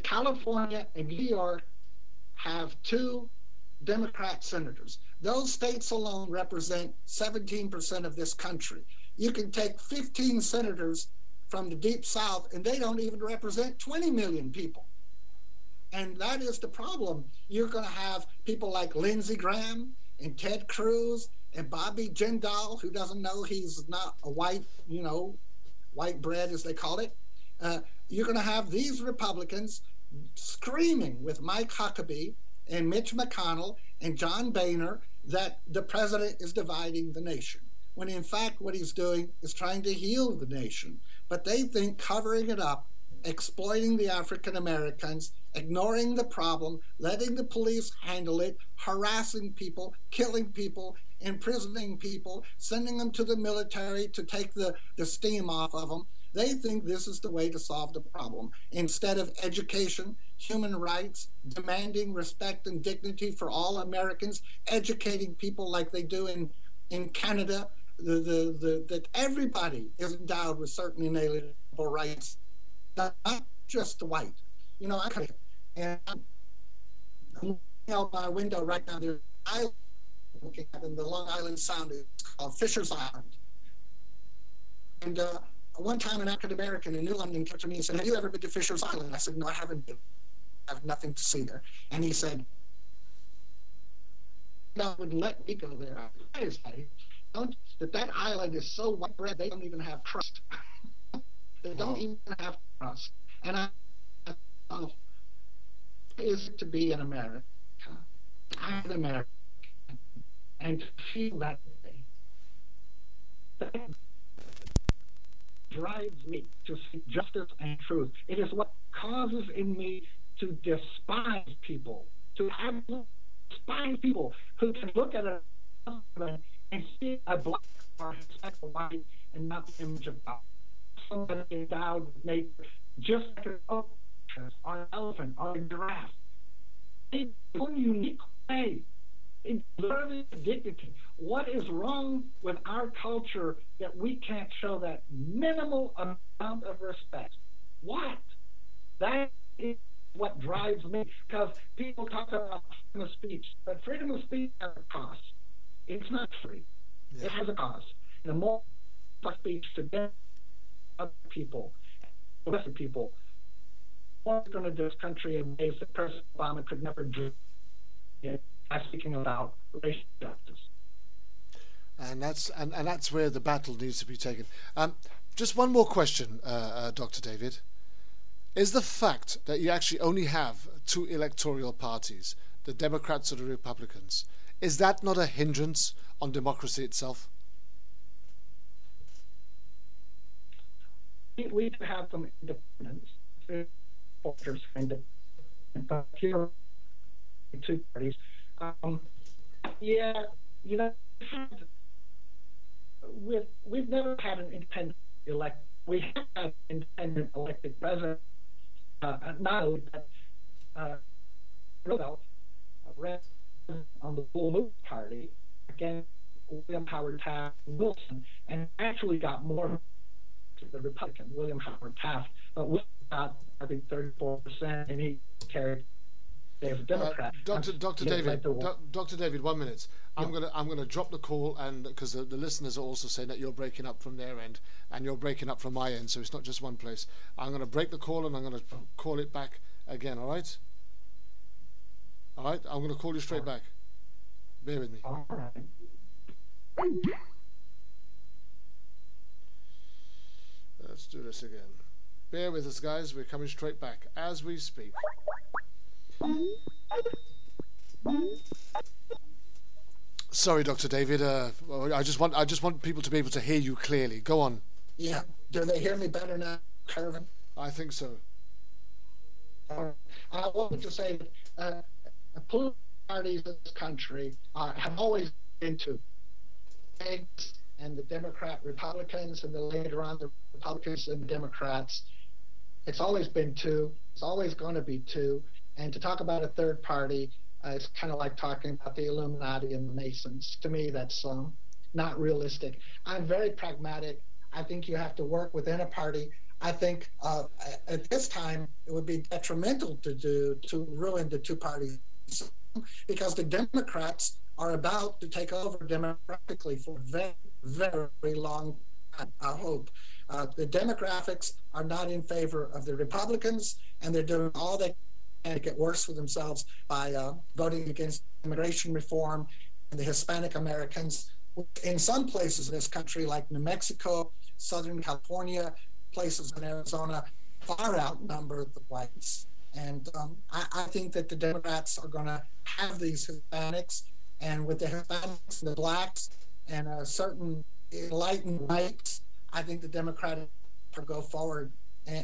California and New York have 2 Democrat senators. Those states alone represent 17% of this country. You can take 15 senators from the Deep South, and they don't even represent 20 million people. And that is the problem. You're going to have people like Lindsey Graham and Ted Cruz and Bobby Jindal, who doesn't know he's not a white, white bread, as they call it. You're going to have these Republicans screaming with Mike Huckabee and Mitch McConnell and John Boehner that the president is dividing the nation, when in fact what he's doing is trying to heal the nation. But they think covering it up, exploiting the African Americans, ignoring the problem, letting the police handle it, harassing people, killing people, imprisoning people, sending them to the military to take the steam off of them. They think this is the way to solve the problem. Instead of education, human rights, demanding respect and dignity for all Americans, educating people like they do in Canada, that everybody is endowed with certain inalienable rights, not just the white. I'm looking out my window right now. There's an island looking at in the Long Island Sound. It's called Fisher's Island. And one time an African American in New London came to me and said, "Have you ever been to Fisher's Island?" I said, "No, I haven't been. I have nothing to see there." And he said, "No, wouldn't let me go there." I said, that island is so white bread, they don't even have trust. They don't even have trust. And I thought, what is it to be in America? I'm an American. And to feel that way, that drives me to seek justice and truth. It is what causes in me to despise people, to despise people who can look at a husband and see a black or a white and not the image of God. Somebody endowed with nature, just like an oak or an elephant or a giraffe. In one unique way, in deserving dignity. What is wrong with our culture that we can't show that minimal amount of respect? What? That is what drives me. Because people talk about freedom of speech, but freedom of speech has a cost. It's not free. Yeah. It has a cost. And the more speech to get other people, lesser people, more going to do this country in ways that President Obama could never do. I'm speaking about racial justice. And that's where the battle needs to be taken. Just one more question, Dr. David. Is the fact that you actually only have 2 electoral parties, the Democrats or the Republicans, is that not a hindrance on democracy itself? We do have some independents, but here 2 parties. We've never had an independent elect. We have had independent President, not only Roosevelt ran on the Bull Moose Party against William Howard Taft Wilson, and actually got more to the Republican, William Howard Taft, but Wilson got, I think, 34%, and he carried as a Democrat. Dr. David, 1 minute. I'm gonna drop the call, and because the listeners are also saying that you're breaking up from their end and you're breaking up from my end, so it's not just one place. I'm gonna break the call and I'm gonna call it back again. All right. I'm gonna call you straight back. Bear with me. All right. Let's do this again. Bear with us, guys. We're coming straight back as we speak. Sorry, Dr. David. I just want people to be able to hear you clearly. Go on. Yeah. Do they hear me better now, Kervin? I think so. I wanted to say that political parties in this country have always been two. And the Democrat Republicans, and then later on the Republicans and the Democrats. It's always been two. It's always going to be two. And to talk about a third party, it's kind of like talking about the Illuminati and the Masons. To me, that's not realistic. I'm very pragmatic. I think you have to work within a party. I think at this time it would be detrimental to ruin the two parties, because the Democrats are about to take over democratically for a very, very long time, I hope. The demographics are not in favor of the Republicans, and they're doing all they can to get worse for themselves by voting against immigration reform and the Hispanic Americans. In some places in this country, like New Mexico, Southern California, places in Arizona, far outnumber the whites. And I think that the Democrats are going to have these Hispanics, and with the Hispanics and the blacks and a certain enlightened rights, I think the Democrats will go forward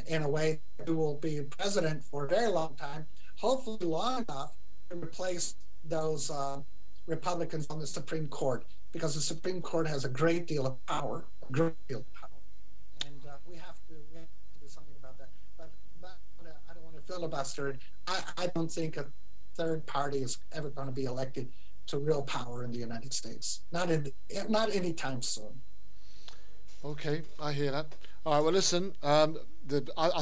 in a way who will be president for a very long time, hopefully long enough to replace those Republicans on the Supreme Court, because the Supreme Court has a great deal of power, and we have to do something about that. But I don't want to filibuster it. I don't think a third party is ever going to be elected to real power in the United States. Not anytime soon. Okay, I hear that. All right, well, listen, I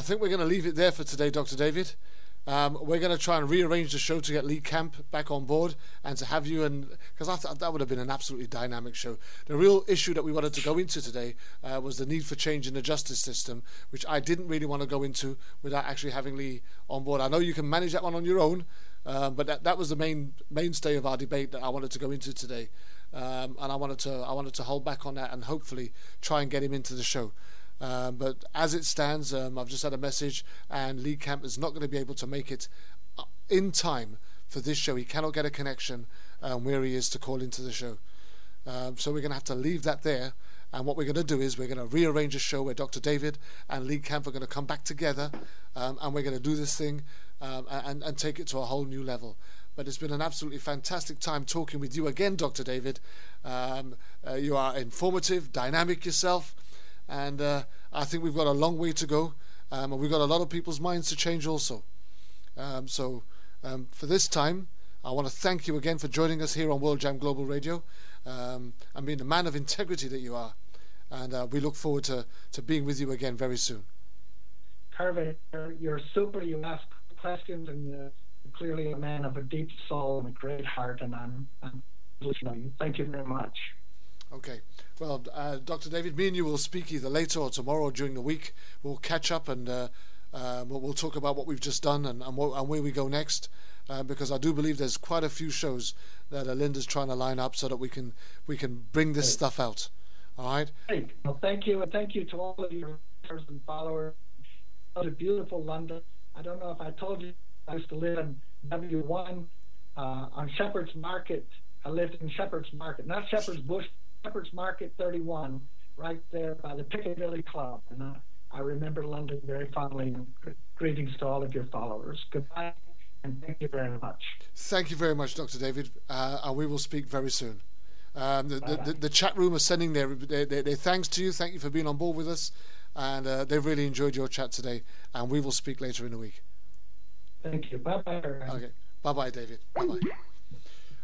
think we're going to leave it there for today, Dr. David. We're going to try and rearrange the show to get Lee Camp back on board and to have you, because I thought that would have been an absolutely dynamic show. The real issue that we wanted to go into today was the need for change in the justice system, which I didn't really want to go into without actually having Lee on board. I know you can manage that one on your own, but that was the mainstay of our debate that I wanted to go into today, and I wanted to hold back on that and hopefully try and get him into the show. But as it stands, I've just had a message, and Lee Camp is not going to be able to make it in time for this show. He cannot get a connection where he is to call into the show. So we're going to have to leave that there. And what we're going to do is we're going to rearrange a show where Dr. David and Lee Camp are going to come back together, and we're going to do this thing and take it to a whole new level. But it's been an absolutely fantastic time talking with you again, Dr. David. You are informative, dynamic yourself. And I think we've got a long way to go, and we've got a lot of people's minds to change also. So for this time, I want to thank you again for joining us here on World Jam Global Radio, and being the man of integrity that you are. And we look forward to being with you again very soon. Kervin, you're super. You ask questions, and you're clearly a man of a deep soul and a great heart, and I'm listening to you. Thank you very much. Okay. Well, Dr. David, me and you will speak either later or tomorrow or during the week. We'll catch up, and we'll talk about what we've just done and where we go next, because I do believe there's quite a few shows that Linda's trying to line up so that we can bring this stuff out. All right? Great. Well, thank you, and thank you to all of your listeners and followers. It was beautiful London. I don't know if I told you, I used to live in W1 on Shepherd's Market. I lived in Shepherd's Market, not Shepherd's Bush, Shepherd's Market 31, right there by the Piccadilly Club. And I remember London very fondly. And greetings to all of your followers. Goodbye, and thank you very much. Thank you very much, Dr. David. And we will speak very soon. The chat room are sending their thanks to you. Thank you for being on board with us. and they've really enjoyed your chat today, and we will speak later in the week. Thank you. Bye-bye. Okay. Bye-bye, David. Bye-bye.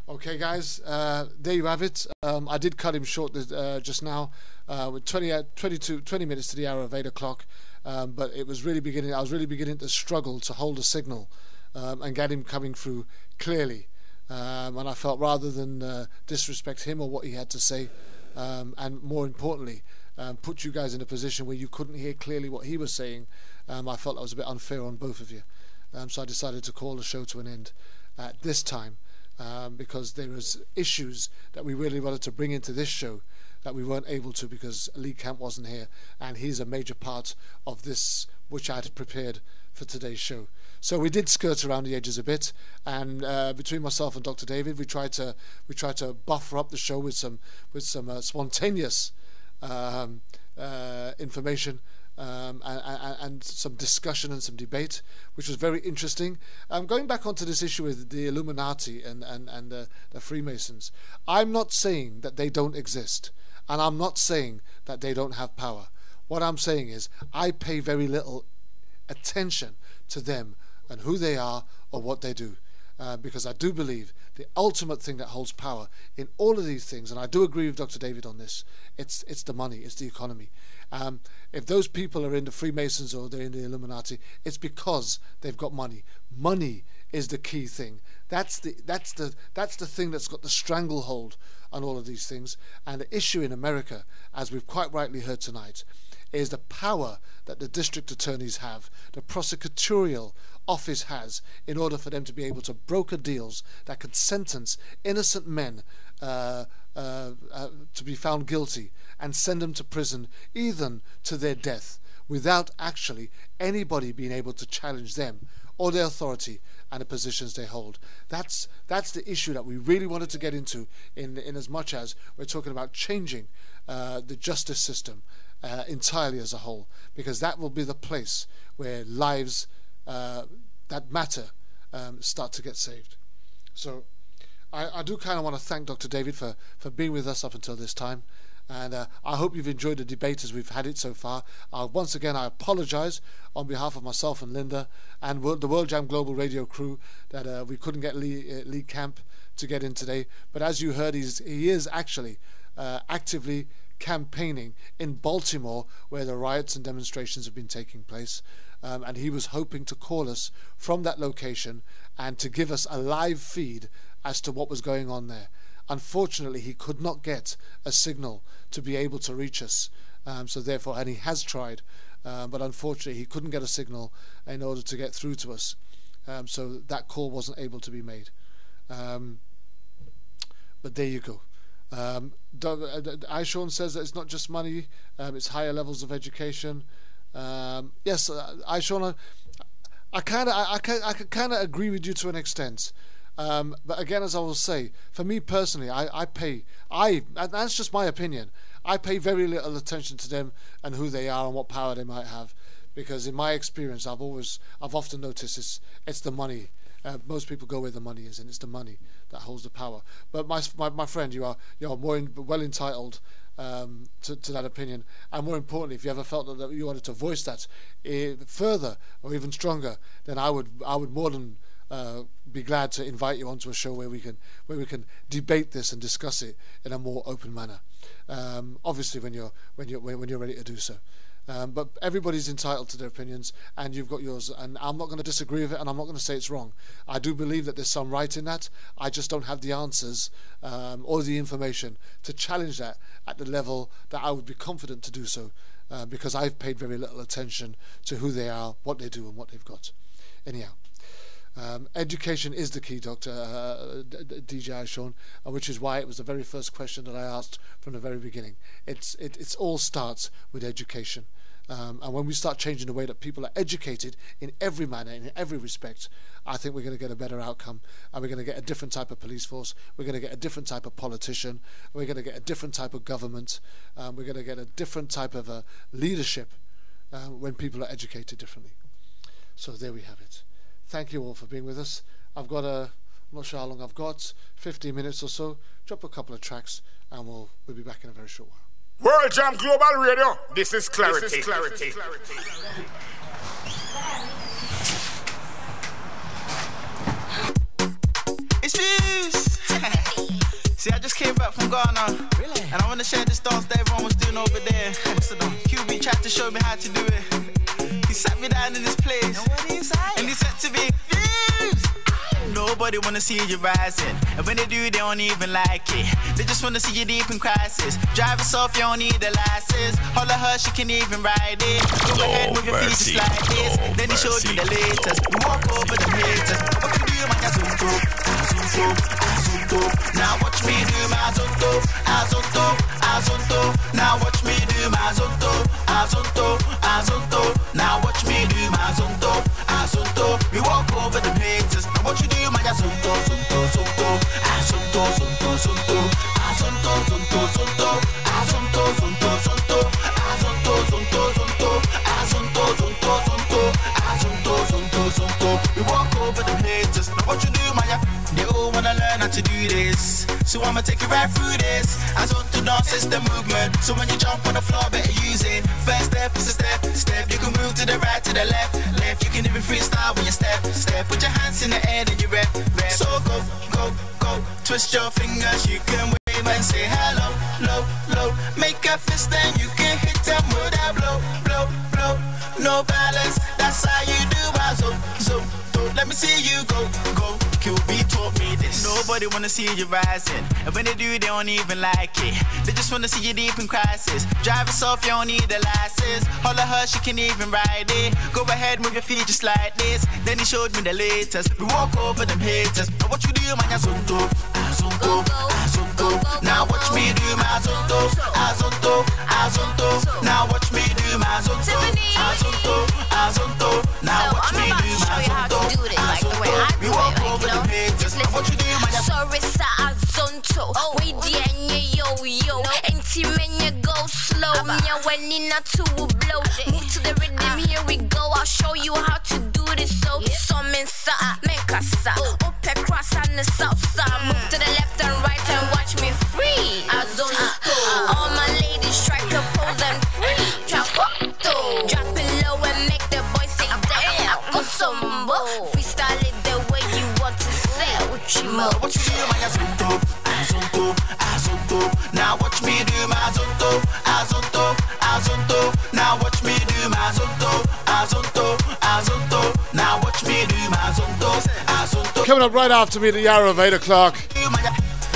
Okay, guys, there you have it. I did cut him short just now with 20 minutes to the hour of 8 o'clock, but I was really beginning to struggle to hold a signal and get him coming through clearly. And I felt, rather than disrespect him or what he had to say, and more importantly, put you guys in a position where you couldn't hear clearly what he was saying, I felt that was a bit unfair on both of you. So I decided to call the show to an end at this time, because there was issues that we really wanted to bring into this show that we weren't able to because Lee Camp wasn't here, and he's a major part of this which I had prepared for today's show. So we did skirt around the edges a bit, and between myself and Dr. David, we tried to buffer up the show with some spontaneous information and some discussion and some debate, which was very interesting. Going back onto this issue with the Illuminati and the Freemasons, I'm not saying that they don't exist, and I'm not saying that they don't have power. What I'm saying is I pay very little attention to them and who they are or what they do, because I do believe the ultimate thing that holds power in all of these things, and I do agree with Dr. David on this, it's the money, it's the economy. If those people are in the Freemasons or they're in the Illuminati, it's because they've got money. Money is the key thing. That's the thing that's got the stranglehold on all of these things. And the issue in America, as we've quite rightly heard tonight, is the power that the district attorneys have, the prosecutorial office has, in order for them to be able to broker deals that could sentence innocent men to be found guilty and send them to prison, even to their death, without actually anybody being able to challenge them or their authority and the positions they hold. That's the issue that we really wanted to get into, in as much as we're talking about changing the justice system entirely as a whole, because that will be the place where lives that matter start to get saved. So I do kind of want to thank Dr. David for being with us up until this time, and I hope you've enjoyed the debate as we've had it so far. Once again, I apologize on behalf of myself and Linda and the World Jam Global Radio crew that we couldn't get Lee Camp to get in today, but as you heard, he is actually actively campaigning in Baltimore, where the riots and demonstrations have been taking place, and he was hoping to call us from that location and to give us a live feed as to what was going on there. Unfortunately, he could not get a signal to be able to reach us, so therefore, and he has tried, but unfortunately he couldn't get a signal in order to get through to us, so that call wasn't able to be made. But there you go. Sean says that it's not just money, it's higher levels of education. Yes, Sean, I kind of agree with you to an extent. But again, as I will say, for me personally, that's just my opinion. I pay very little attention to them and who they are and what power they might have, because in my experience, I've often noticed it's the money. Most people go where the money is, and it's the money that holds the power. But my friend, you are more well entitled to that opinion, and more importantly, if you ever felt that you wanted to voice that further or even stronger, then I would more than be glad to invite you onto a show where we can debate this and discuss it in a more open manner. Obviously, when you're ready to do so. But everybody's entitled to their opinions, and you've got yours, and I'm not going to disagree with it, and I'm not going to say it's wrong. I do believe that there's some right in that. I just don't have the answers or the information to challenge that at the level that I would be confident to do so, because I've paid very little attention to who they are, what they do, and what they've got. Anyhow, education is the key, Dr. DJ Sean, which is why it was the very first question that I asked from the very beginning. It all starts with education. And when we start changing the way that people are educated in every manner, in every respect, I think we're going to get a better outcome, and we're going to get a different type of police force, we're going to get a different type of politician, we're going to get a different type of government, we're going to get a different type of leadership when people are educated differently. So there we have it. Thank you all for being with us. I'm not sure how long I've got, 15 minutes or so. Drop a couple of tracks, and we'll be back in a very short while. World Jam Global Radio. This is clarity. It's Fuse. See, I just came back from Ghana. Really? And I want to share this dance that everyone was doing over there. What's the dance? QB tried to show me how to do it. He sat me down in this place. And he said to me, Fuse! Nobody wanna see you rising. And when they do, they don't even like it. They just wanna see you deep in crisis. Drive yourself, you don't need a license. Holler her, she can even ride it. Go ahead, move your feet just like this. Then he showed me the latest. We walk over the haters. What you do, man, azunto. Now watch me do my azunto. Now watch me do my azunto. Now watch me do my azunto. We walk over the haters. Now what you do, my azunto. We walk over the haters. Now what you do, my they all wanna learn how to do this. So I'ma take you right through this. Azunto dance is the movement. So when you jump on the floor, better use it. First step is a step. You can move to the right, to the left. You can even freestyle when you step. Put your hands in the air and you rap. So go. Twist your fingers, you can wave and say hello, low. Make a fist and you can hit them with that blow. No violence, that's how you do azunto. Let me see you go. QB taught me this. Nobody wanna see you rising. And when they do, they don't even like it. They just wanna see you deep in crisis. Drive yourself, you don't need a license. Holler her, she can even ride it. Go ahead, move your feet just like this. Then he showed me the latest. We walk over them haters. Now what you do, man, azunto. Now watch me do my azunto. Now watch me do my azunto. Now watch me do my azunto. We walk over them haters. Now what you do, man, sorry, sa azunto. We yo. Ain't men you go slow. Yeah, when in a two blow. Move to the rhythm, here we go. I'll show you how to do this. So, some mensa, menkasa. Up across on the south side. Move to the left and right and watch me free. Azunto. All my ladies try to pose and free. Drop it low and make the boys say damn. Go sombo. Freestyle it the way you want to say. Uchimo. What you do, my azunto. Now watch me do my azunto. Now watch me do my azunto. Now watch me do my azunto. Coming up right after me, the hour of 8 o'clock,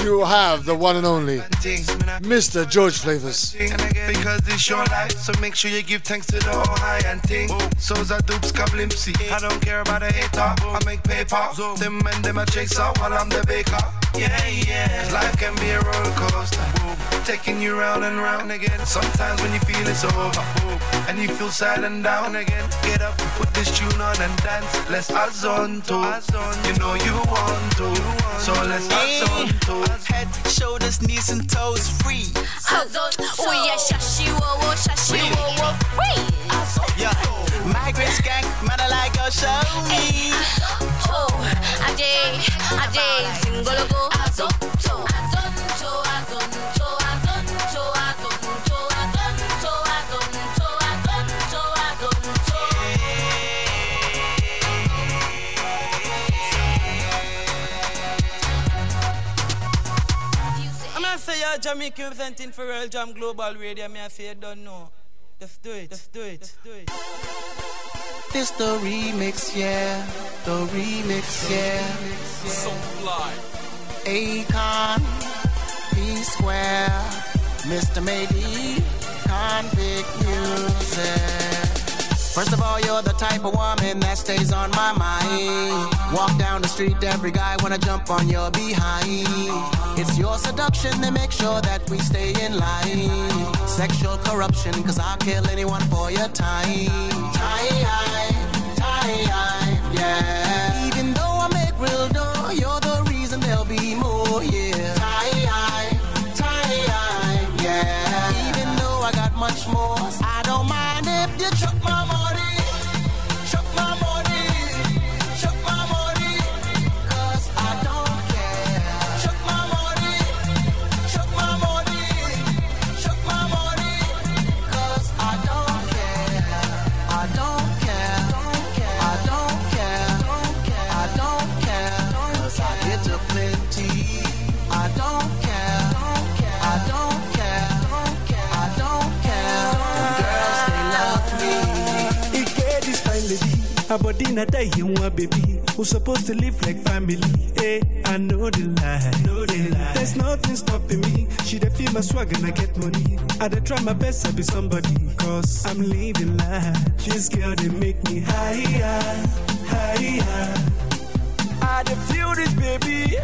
you have the one and only Mr. George Flavors. Because it's your life, so make sure you give thanks to the whole high and thing. So's a dupes kablimpsy. I don't care about a hater, I make paper. Them and them a chaser while I'm the baker. Yeah. Life can be a roller coaster, taking you round and round again. Sometimes when you feel it's over, and you feel sad and down again, get up, put this tune on and dance. Let's azunto. You know you want to, so let's azunto. Head, shoulders, knees and toes free. Azunto. Oh yeah, shashi wo, free. Yeah, migrants gang, man I like go show me. Ajay, single go. Azunto. I'm not saying you're Jamaican representing for World Jam Global Radio. I say you don't know. Just do it. This the remix, yeah. So fly. Akon, P-Square, Mr. Maybe, Convict Music. First of all, you're the type of woman that stays on my mind. Walk down the street, every guy wanna jump on your behind. It's your seduction that makes sure that we stay in line. Sexual corruption, cause I'll kill anyone for your time. Yeah. Even though I make real dough, you're the reason there'll be more, yeah. Yeah. Even though I got much more, I don't mind if you chuck my money. Cause I don't care. Chuck my money. baby. Her body in a day, you want baby. Who's supposed to live like family? Hey, I know the lie. There's nothing stopping me. She dey feel my swag and I get money. I dey try my best to be somebody. Cause I'm living life. This girl, they make me higher, higher. I dey feel this baby.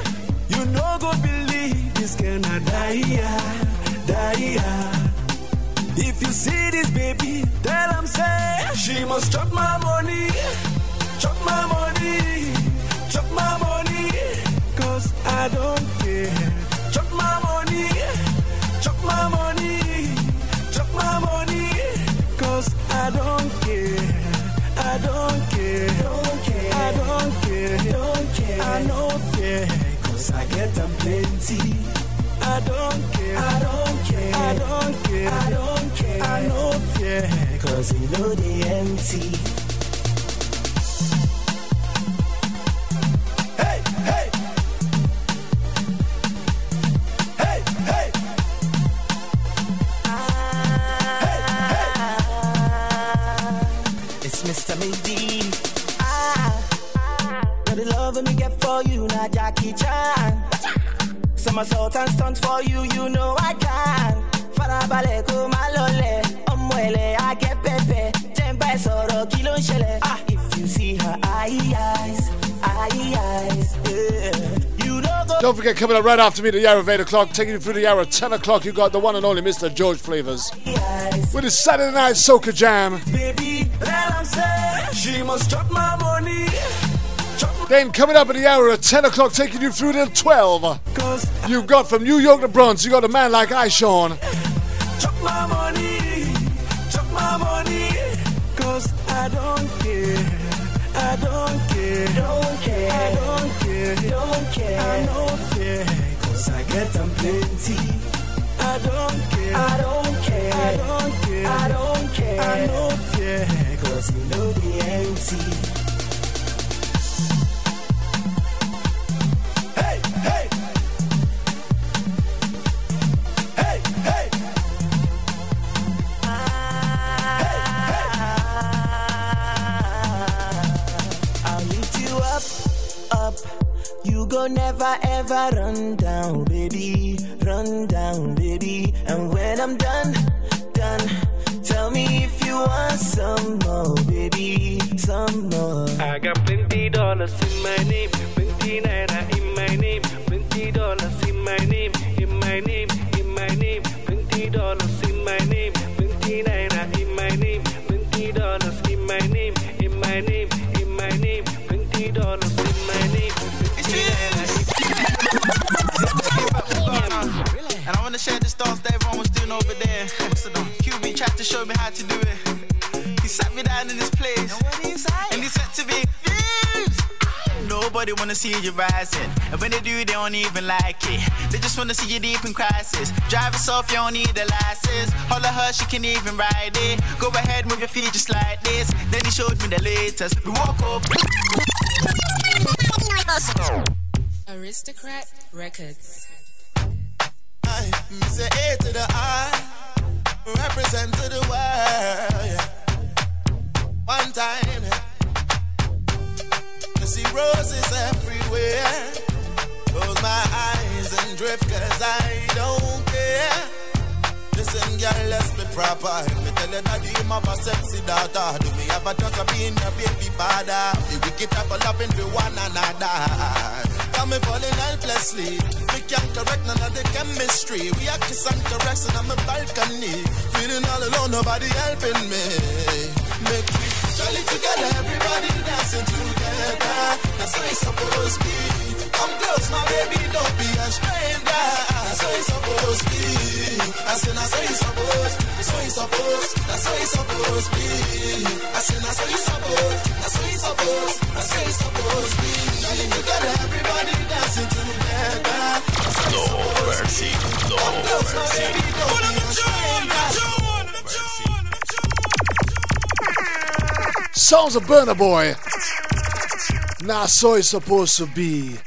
You no go believe this girl na die. If you see this baby, tell him say she must chop my money, chop my money, chop my money. Cause I don't care. Chop my money, chop my money, chop my money. Cause I don't care. I don't care. I don't care. I don't care. Cause I get them plenty. I don't care. I don't care. I don't care. I don't care. I don't care. Cause you know they empty. Hey, hey. Hey, hey. Hey, hey. It's Mr. Maybe. The love me get for you, not Jackie Chan. Somersault and stunt for you, you know I can. Farabale ko malole, omwele I get pepe. Temba soro kilo shele. If you see her eyes, yeah. You know go. Don't forget, coming up right after me, the hour of 8 o'clock, taking you through the hour of 10 o'clock, you got the one and only Mr. George Flavors with his Saturday Night Soca Jam. Baby, she must chop my money. Then coming up at the hour at 10 o'clock, taking you through till 12. You've got from New York to Bronx, you got a man like Sean. Chop my money, cause I don't care. I don't care. Don't care. I don't care. Don't care. I don't care. Cause I get them plenty. I don't care. I don't care. I don't care. I don't care. I don't care. Cause you know the empty. Never ever run down, baby. And when I'm done, tell me if you want some more, baby, some more. I got $20 in my name, 20 naira in my name, $20 in my name, in my name, in my name, $20 in my name, 20 naira in my name, $20 in my name, in my name, in my name, $20 in my name. And I want to share this dance that everyone was doing over there. QB tried to show me how to do it. He sat me down in this place and he said to me, Fuse! Nobody want to see you rising, and when they do, they don't even like it. They just want to see you deep in crisis. Drive yourself, you don't need a license. Holler her, she can even ride it. Go ahead, move your feet just like this. Then he showed me the latest. We walk up. Aristocrat Records. I say A to the I, represent to the world. One time, you see roses everywhere. Close my eyes and drift, cause I don't care. Listen, girl, let's be proper. Me tell you that you have a sexy daughter. Do me have a just being your baby father? The wicked people loving for one another. Come me falling helplessly. We can't correct none of the chemistry. We are kiss and caress and I'm a balcony. Feeling all alone, nobody helping me. Make me jolly together, everybody dancing together. That's how it's supposed to be. Come close, my baby, don't be a stranger. That's how it's supposed to be. I said, that's how it's supposed. That's how it's supposed. That's how it's supposed to be. I said, that's how it's supposed. That's how it's supposed. That's how it's supposed to be. Jolly together, everybody dancing together. No mercy, no mercy. Don't be a stranger. Sounds of Burner Boy. Nah, so it's supposed to be.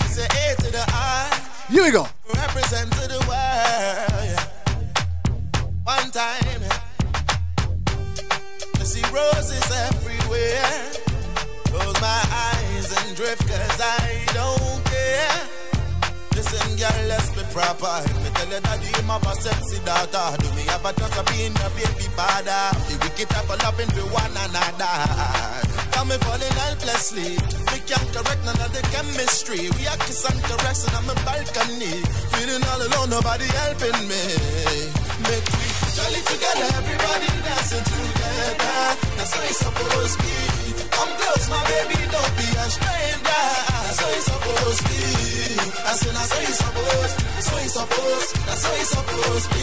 Say A to the I. Here we go. Represent to the world. One time, I see roses everywhere. Close my eyes and drift, cause I don't care. Listen, girl, let's be proper. Me tell you that you have a sexy daughter. Do me have a chance of being a baby father? The wicked type of loving for one another. Come me falling helplessly. We can't correct none of the chemistry. We are kiss and caressing on my balcony. Feeling all alone, nobody helping me. Make we jolly together, everybody dancing together. That's how it's supposed to be. Come close, my baby, don't be a stranger. That's how it's supposed to be. I said, that's how it's supposed. That's how it's supposed. That's how it's supposed to be.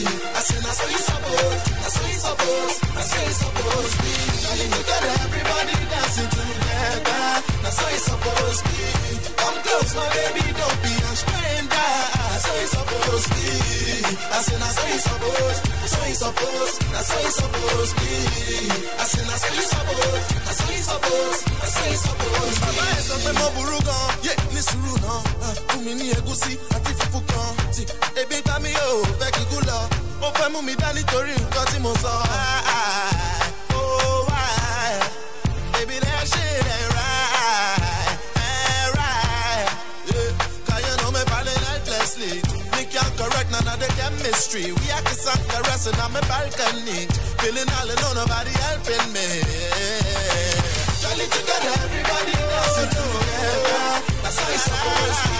I said, that's how it's supposed. That's how it's supposed. That's how it's supposed to be. Jolly together, everybody dancing together. That's how it's supposed to be. Come close, my baby, don't be a stranger. That's how it's supposed to be. I said, that's how it's supposed. That's how it's supposed. That's how it's supposed to be. I said, that's how it's supposed. That's how it's supposed. That's how it's supposed to be. Baba is up in my burugan. Yeah, Miss Runa. Kumini egusi, ati fufukan. Si, ebi tami yo, veki gula. O fe mu mi dani tori nkan ti mo so. Oh, why? Baby, that shit ain't right. Ain't right. Yeah, cause you know me falling helplessly. Me can't correct none of the chemistry. We are kiss and caressing on my balcony. Feeling all alone, nobody helping me. Jolly together, everybody dancing together. That's how it's supposed to be.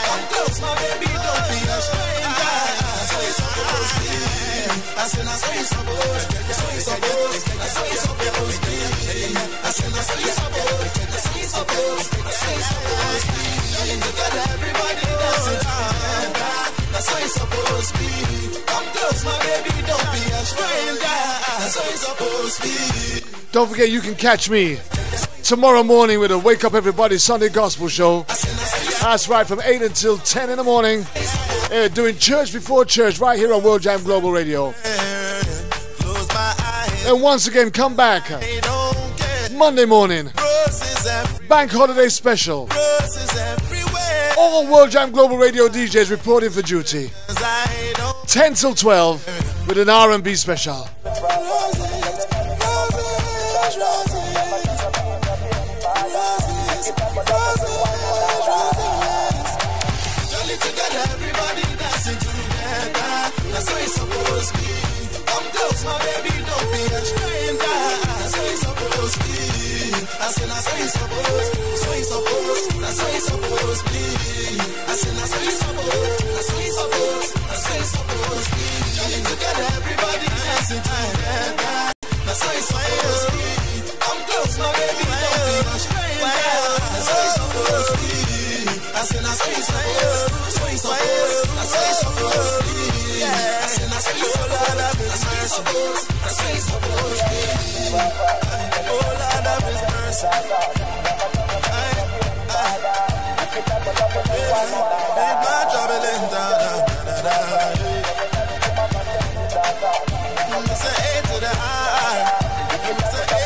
Come close, my baby, don't be a stranger. That's how it's supposed to be. I said, that's how it's supposed. That's how it's supposed. That's how it's supposed to be. I said, that's how it's supposed. That's how it's supposed. That's how it's supposed to be. Jolly together, everybody dancing together. That's how it's supposed to be. Come close, my baby, don't be a stranger. That's how it's supposed to be. Don't forget, you can catch me tomorrow morning with a Wake Up Everybody Sunday Gospel Show. That's right, from 8 until 10 in the morning. Doing church before church right here on World Jam Global Radio. And once again, come back Monday morning. Bank Holiday Special. All World Jam Global Radio DJs reporting for duty. 10 till 12 with an R&B special. That's how it's supposed to be. Come close, my baby, don't be a stranger. That's how it's supposed to be. I said, that's how it's supposed. That's how it's supposed. That's how it's supposed to be. I said, that's how it's supposed. That's how it's supposed. That's how it's supposed to be. Jolly together, everybody dancing together. That's how it's supposed to be. Come close, my baby, don't be a stranger. That's how it's supposed to be. I said, that's how it's supposed. That's how it's supposed. That's how it's supposed to be. I said, that's how it's supposed. That's how it's supposed. That's how it's supposed to be. Oh, Lord of His mercy. Big man traveling down. Say A to the I. Say A.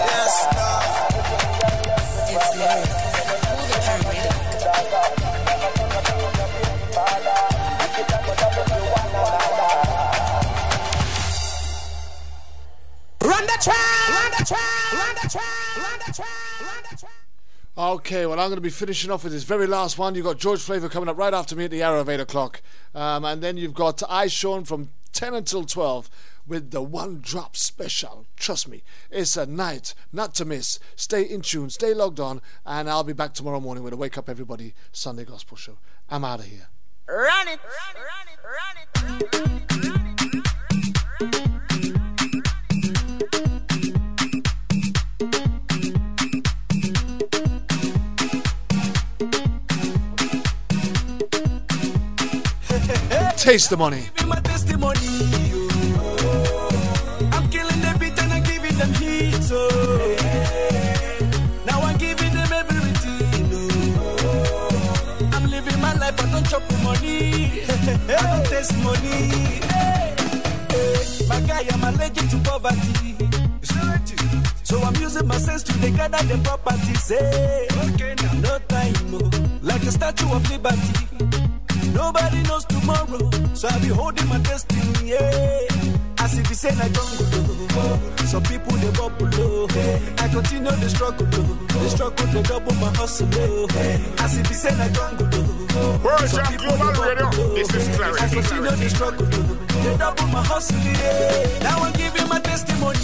Yes, it's lyric. Who the paramedic? Run the track! Run the track! Run the track! Run the track! Run the track! Okay, well, I'm going to be finishing off with this very last one. You've got George Flavor coming up right after me at the hour of 8 o'clock. And then you've got I Sean from 10 until 12 with the One Drop Special. Trust me, it's a night not to miss. Stay in tune, stay logged on, and I'll be back tomorrow morning with a Wake Up Everybody Sunday Gospel Show. I'm out of here. Run it, run it, run it, run it. Taste the money. My testimony, I'm killing the beat and I'm giving them heat. So now I'm giving them everything. I'm living my life, I don't chop money. I don't taste money. My guy, I'm allergic to poverty. So I'm using my sense to gather the property. Say, okay, now no time, like a Statue of Liberty. Nobody knows tomorrow, so I'll be holding my destiny. Yeah. As if you say I don't go. Some people they bubble low. I continue the struggle. The struggle they double my hustle. As if you say I don't go. World Jam Global Radio. This is Clarity. I continue the struggle. They double my hustle. Yeah. Now I'm giving my testimony.